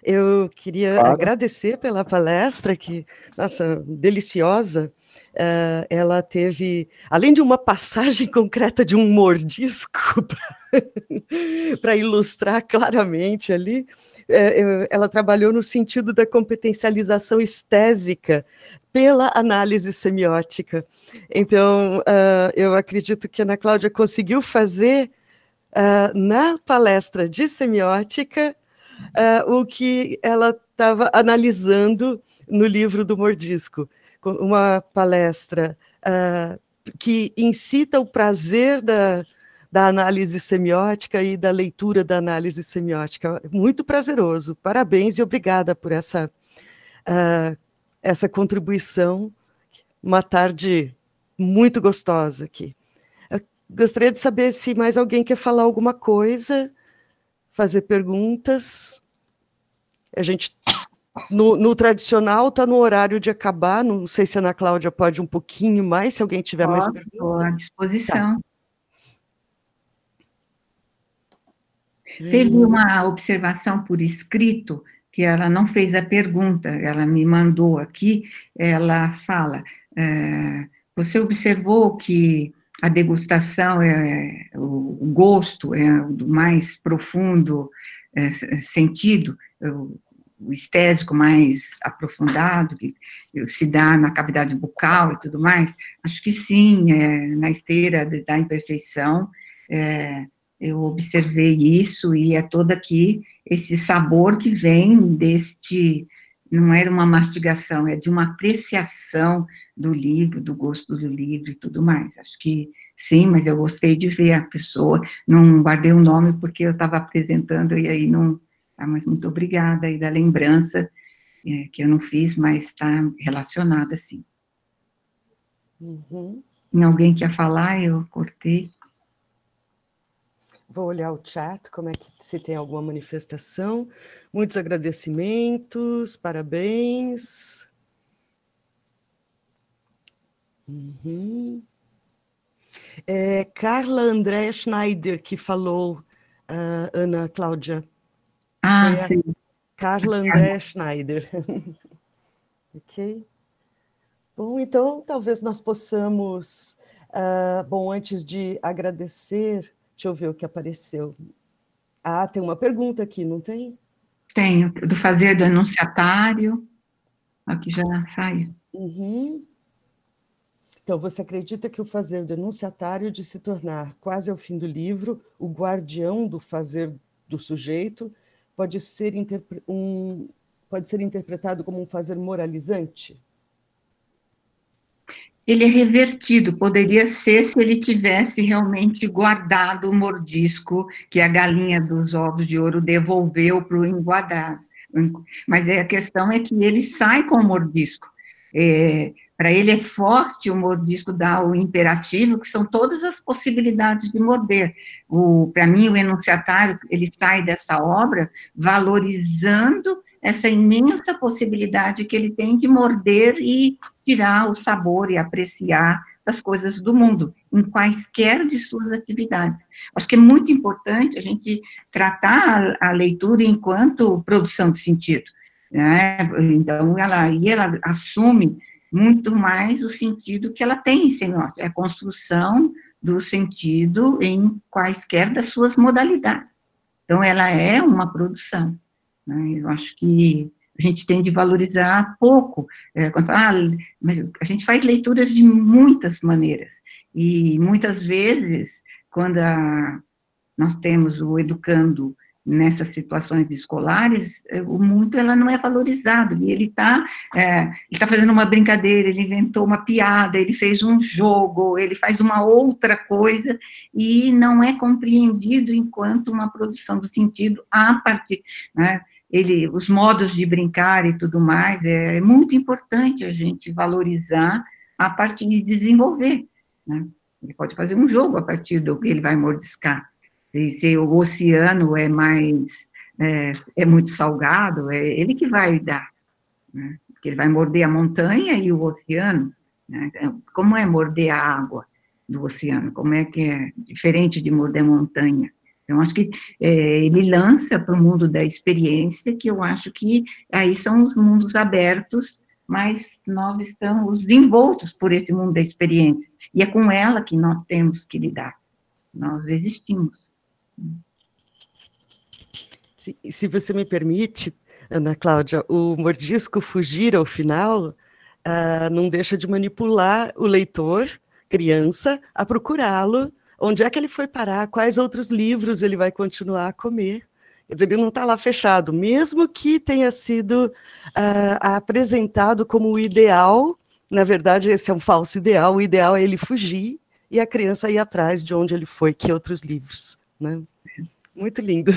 Eu queria agradecer pela palestra, que, nossa, deliciosa. Ela teve, além de uma passagem concreta de um mordisco para ilustrar claramente ali, ela trabalhou no sentido da competencialização estésica pela análise semiótica. Então, eu acredito que a Ana Cláudia conseguiu fazer, na palestra de semiótica, o que ela estava analisando no livro do mordisco. Uma palestra que incita o prazer da análise semiótica e da leitura da análise semiótica. Muito prazeroso. Parabéns e obrigada por essa contribuição. Uma tarde muito gostosa aqui. Eu gostaria de saber se mais alguém quer falar alguma coisa, fazer perguntas. A gente, no tradicional, está no horário de acabar. Não sei se a Ana Cláudia pode um pouquinho mais, se alguém tiver mais perguntas. Estou à disposição. Tá. Teve uma observação por escrito, que ela não fez a pergunta, ela me mandou aqui, ela fala, você observou que a degustação, o gosto é o do mais profundo sentido, o estésico mais aprofundado, que se dá na cavidade bucal e tudo mais? Acho que sim, na esteira da imperfeição, eu observei isso, e é todo aqui esse sabor que vem não era uma mastigação, é de uma apreciação do livro, do gosto do livro e tudo mais. Acho que sim, mas eu gostei de ver a pessoa, não guardei o nome porque eu estava apresentando, e aí não... mas muito obrigada aí da lembrança, que eu não fiz, mas está relacionada, sim. Uhum. Alguém quer falar? Eu cortei. Vou olhar o chat, se tem alguma manifestação. Muitos agradecimentos, parabéns. Uhum. Carla Andréa Schneider, que falou, Ana Cláudia. Sim. Carla Andréa Schneider. Ok. Bom, então, talvez nós possamos... bom, antes de agradecer... Deixa eu ver o que apareceu. Tem uma pergunta aqui, não tem? Tenho, do fazer do enunciatário. Aqui já saiu. Uhum. Então, você acredita que o fazer do enunciatário, de se tornar, quase ao fim do livro, o guardião do fazer do sujeito, pode ser interpretado como um fazer moralizante? Ele é revertido, poderia ser se ele tivesse realmente guardado o mordisco que a galinha dos ovos de ouro devolveu para o enguardado. Mas a questão é que ele sai com o mordisco. Para ele é forte, o mordisco dá o imperativo, que são todas as possibilidades de morder. Para mim, o enunciatário, ele sai dessa obra valorizando essa imensa possibilidade que ele tem de morder e tirar o sabor e apreciar das coisas do mundo, em quaisquer de suas atividades. Acho que é muito importante a gente tratar a leitura enquanto produção de sentido, né? Então, ela assume muito mais o sentido que ela tem em semiótica, a construção do sentido em quaisquer das suas modalidades. Então, ela é uma produção. Eu acho que a gente tem de valorizar pouco, mas a gente faz leituras de muitas maneiras, e muitas vezes, quando nós temos o educando nessas situações escolares, muito ela não é valorizado, e ele está fazendo uma brincadeira, ele inventou uma piada, ele fez um jogo, ele faz uma outra coisa, e não é compreendido enquanto uma produção do sentido a partir, né, os modos de brincar e tudo mais, é muito importante a gente valorizar a partir de desenvolver, né? Ele pode fazer um jogo a partir do que ele vai mordiscar. Se o oceano é muito salgado, é ele que vai dar, né? Porque ele vai morder a montanha e o oceano, né? Como é morder a água do oceano? Como é que é diferente de morder a montanha? Então, acho que ele lança para o mundo da experiência, que eu acho que aí são os mundos abertos, mas nós estamos envoltos por esse mundo da experiência, e é com ela que nós temos que lidar. Nós existimos. Se você me permite, Ana Cláudia, o mordisco fugir ao final não deixa de manipular o leitor, criança, a procurá-lo, onde é que ele foi parar, quais outros livros ele vai continuar a comer. Quer dizer, ele não está lá fechado, mesmo que tenha sido apresentado como o ideal, na verdade esse é um falso ideal, o ideal é ele fugir e a criança ir atrás de onde ele foi, que outros livros, né? Muito lindo.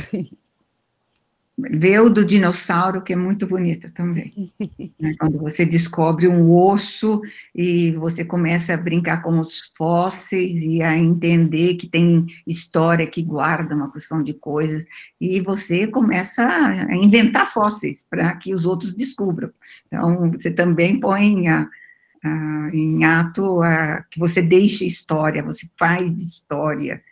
Vê o do dinossauro, que é muito bonito também. Né? Quando você descobre um osso e você começa a brincar com os fósseis e a entender que tem história que guarda uma porção de coisas, e você começa a inventar fósseis para que os outros descubram. Então, você também põe em ato que você deixa história, você faz história,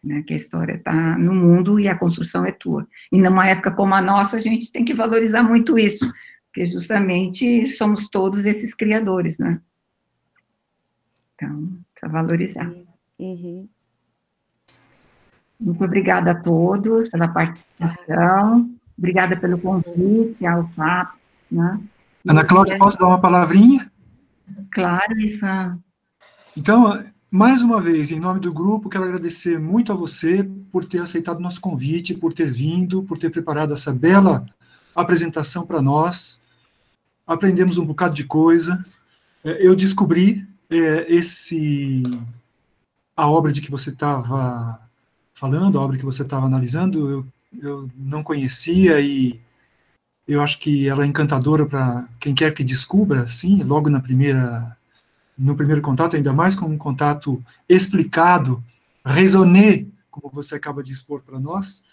né, que a história está no mundo e a construção é tua. E numa época como a nossa, a gente tem que valorizar muito isso, porque justamente somos todos esses criadores, né? Então, precisa valorizar. Uhum. Muito obrigada a todos pela participação, obrigada pelo convite ao FAP, né? Ana Cláudia, posso dar uma palavrinha? Claro, Ivan. Então, mais uma vez, em nome do grupo, quero agradecer muito a você por ter aceitado o nosso convite, por ter vindo, por ter preparado essa bela apresentação para nós. Aprendemos um bocado de coisa. Eu descobri a obra de que você estava falando, a obra que você estava analisando, eu não conhecia, e eu acho que ela é encantadora para quem quer que descubra, assim, logo no primeiro contato, ainda mais com um contato explicado, raisonné, como você acaba de expor para nós.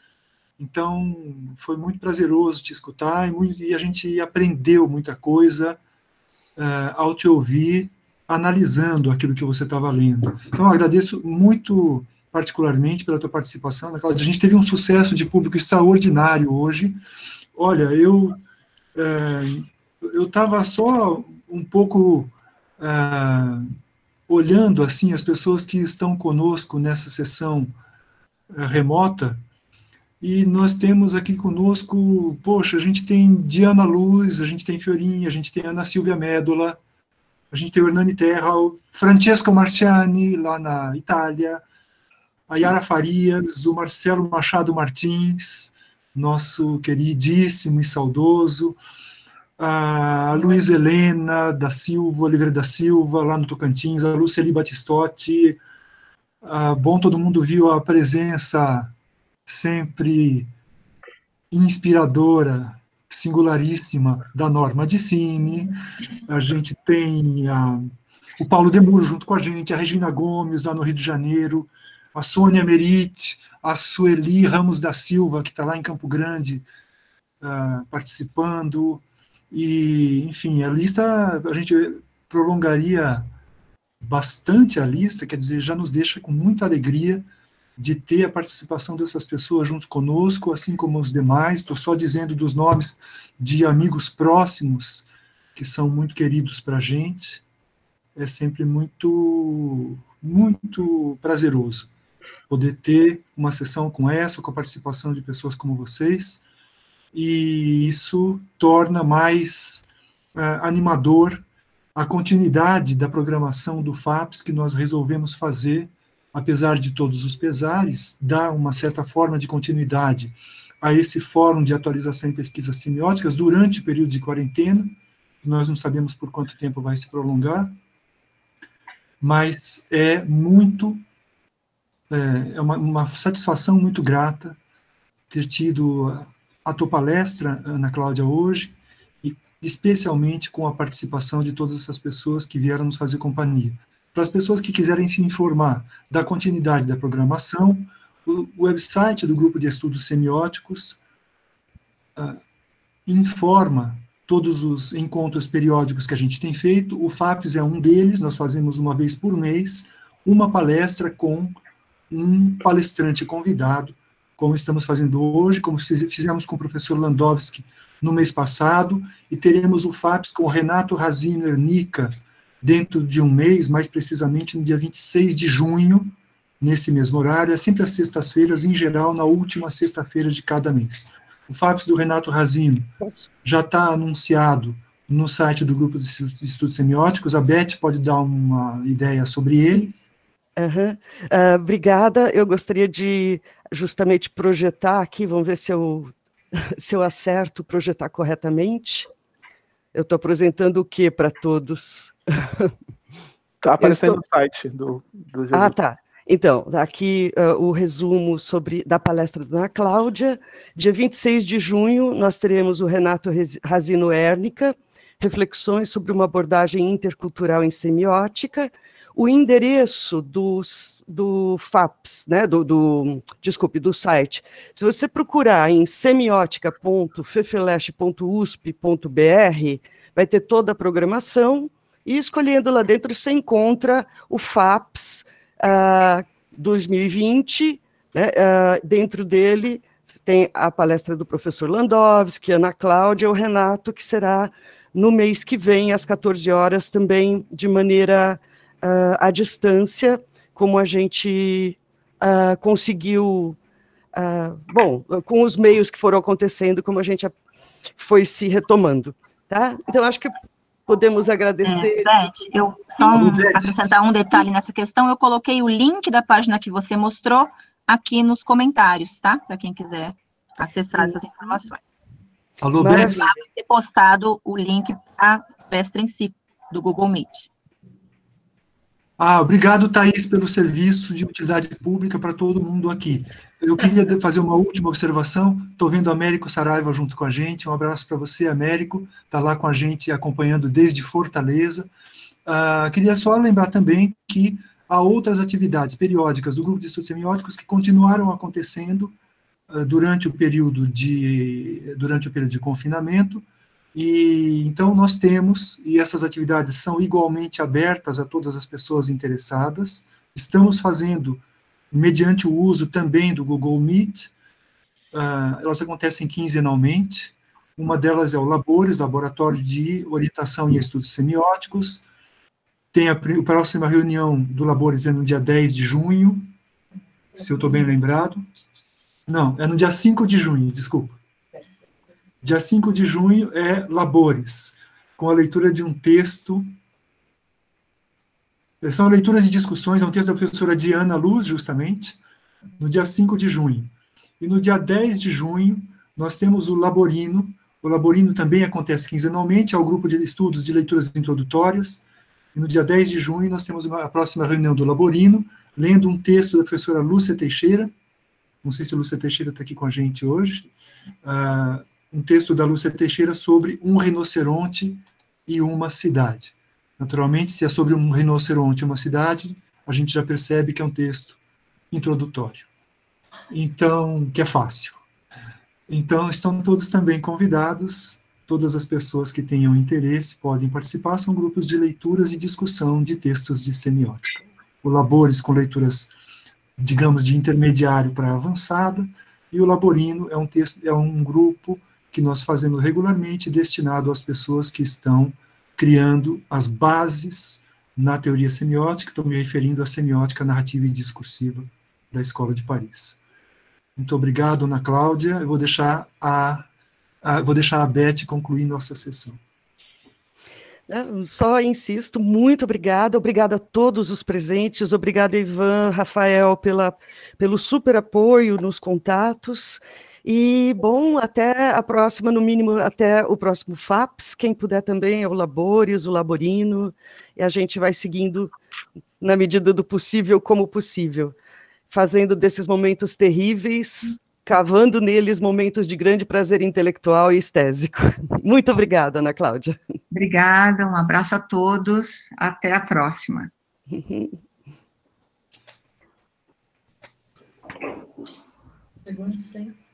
Então, foi muito prazeroso te escutar, e a gente aprendeu muita coisa ao te ouvir, analisando aquilo que você estava lendo. Então, eu agradeço muito, particularmente, pela tua participação, Ana Cláudia. A gente teve um sucesso de público extraordinário hoje. Olha, eu estava só um pouco olhando assim as pessoas que estão conosco nessa sessão remota, e nós temos aqui conosco, poxa, a gente tem Diana Luz, a gente tem Fiorinha, a gente tem Ana Silvia Médola, a gente tem o Hernani Terra, o Francesco Marciani, lá na Itália, a Yara Farias, o Marcelo Machado Martins, nosso queridíssimo e saudoso, a Luiz Helena da Silva, Oliveira da Silva, lá no Tocantins, a Luceli Batistotti. Bom, todo mundo viu a presença sempre inspiradora, singularíssima, da Norma Dicini. A gente tem o Paulo Demuro junto com a gente, a Regina Gomes, lá no Rio de Janeiro, a Sônia Merit, a Sueli Ramos da Silva, que está lá em Campo Grande, participando. E, enfim, a lista, a gente prolongaria bastante a lista, quer dizer, já nos deixa com muita alegria de ter a participação dessas pessoas junto conosco, assim como os demais. Estou só dizendo dos nomes de amigos próximos, que são muito queridos para a gente. É sempre muito, muito prazeroso poder ter uma sessão com essa, com a participação de pessoas como vocês, e isso torna mais animador a continuidade da programação do FAPES que nós resolvemos fazer, apesar de todos os pesares, dá uma certa forma de continuidade a esse fórum de atualização e pesquisas semióticas durante o período de quarentena. Nós não sabemos por quanto tempo vai se prolongar, mas é uma satisfação muito grata ter tido a tua palestra, Ana Cláudia, hoje, e especialmente com a participação de todas essas pessoas que vieram nos fazer companhia. Para as pessoas que quiserem se informar da continuidade da programação, o website do Grupo de Estudos Semióticos informa todos os encontros periódicos que a gente tem feito. O FAPES é um deles, nós fazemos uma vez por mês, uma palestra com um palestrante convidado, como estamos fazendo hoje, como fizemos com o professor Landowski no mês passado, e teremos o FAPES com o Renato Razino Ernica dentro de um mês, mais precisamente no dia 26 de junho, nesse mesmo horário, é sempre às sextas-feiras, em geral, na última sexta-feira de cada mês. O FAPES do Renato Razino já está anunciado no site do Grupo de Estudos Semióticos. A Beth pode dar uma ideia sobre ele. Obrigada. Eu gostaria de justamente projetar aqui, vamos ver se eu acerto projetar corretamente. Eu estou apresentando o que para todos? Está aparecendo no site do Ah, tá. Então, aqui o resumo da palestra da Ana Cláudia. Dia 26 de junho, nós teremos o Renato Razino Ernica, reflexões sobre uma abordagem intercultural em semiótica. O endereço do FAPES, né, do site, se você procurar em semiotica.fefeleste.usp.br, vai ter toda a programação, e escolhendo lá dentro você encontra o FAPES 2020, né, dentro dele tem a palestra do professor Landowski, Ana Cláudia, o Renato, que será no mês que vem, às 14 horas, também de maneira à distância, como a gente conseguiu, com os meios que foram acontecendo, como a gente foi se retomando, tá? Então, acho que podemos agradecer. Beth, eu só acrescentar um detalhe nessa questão, eu coloquei o link da página que você mostrou aqui nos comentários, tá? Para quem quiser acessar essas informações. Alô, Beth? Vai ter postado o link para a palestra em si, do Google Meet. Obrigado, Thaís, pelo serviço de utilidade pública para todo mundo aqui. Eu queria fazer uma última observação. Estou vendo o Américo Saraiva junto com a gente. Um abraço para você, Américo. Está lá com a gente, acompanhando desde Fortaleza. Queria só lembrar também que há outras atividades periódicas do Grupo de Estudos Semióticos que continuaram acontecendo durante o período de confinamento. E então nós temos, e essas atividades são igualmente abertas a todas as pessoas interessadas. Estamos fazendo mediante o uso também do Google Meet. Elas acontecem quinzenalmente. Uma delas é o Labores, Laboratório de Orientação e Estudos Semióticos. Tem a próxima reunião do Labores é no dia 10 de junho, se eu estou bem lembrado. Não, é no dia 5 de junho, desculpa. Dia 5 de junho é Labores, com a leitura de um texto. São leituras e discussões, é um texto da professora Diana Luz, justamente, no dia 5 de junho. E no dia 10 de junho, nós temos o Laborino. O Laborino também acontece quinzenalmente, é o grupo de estudos de leituras introdutórias. E no dia 10 de junho, nós temos a próxima reunião do Laborino, lendo um texto da professora Lúcia Teixeira. Não sei se a Lúcia Teixeira está aqui com a gente hoje. Um texto da Lúcia Teixeira sobre um rinoceronte e uma cidade. Naturalmente, se é sobre um rinoceronte e uma cidade, a gente já percebe que é um texto introdutório. Então, que é fácil. Então, estão todos também convidados, todas as pessoas que tenham interesse podem participar, são grupos de leituras e discussão de textos de semiótica. O Labores com leituras, digamos, de intermediário para avançada, e o Laborino é um grupo que nós fazemos regularmente, destinado às pessoas que estão criando as bases na teoria semiótica. Estou me referindo à semiótica narrativa e discursiva da Escola de Paris. Muito obrigado, Ana Cláudia. Eu vou deixar a Beth concluir nossa sessão. Só insisto, muito obrigada a todos os presentes, obrigada, Ivan, Rafael, pelo super apoio nos contatos. E, bom, até a próxima, no mínimo, até o próximo FAPS, quem puder também, é o Labores, o Laborino, e a gente vai seguindo, na medida do possível, como possível, fazendo desses momentos terríveis, cavando neles momentos de grande prazer intelectual e estésico. Muito obrigada, Ana Cláudia. Obrigada, um abraço a todos, até a próxima. Pergunta 100.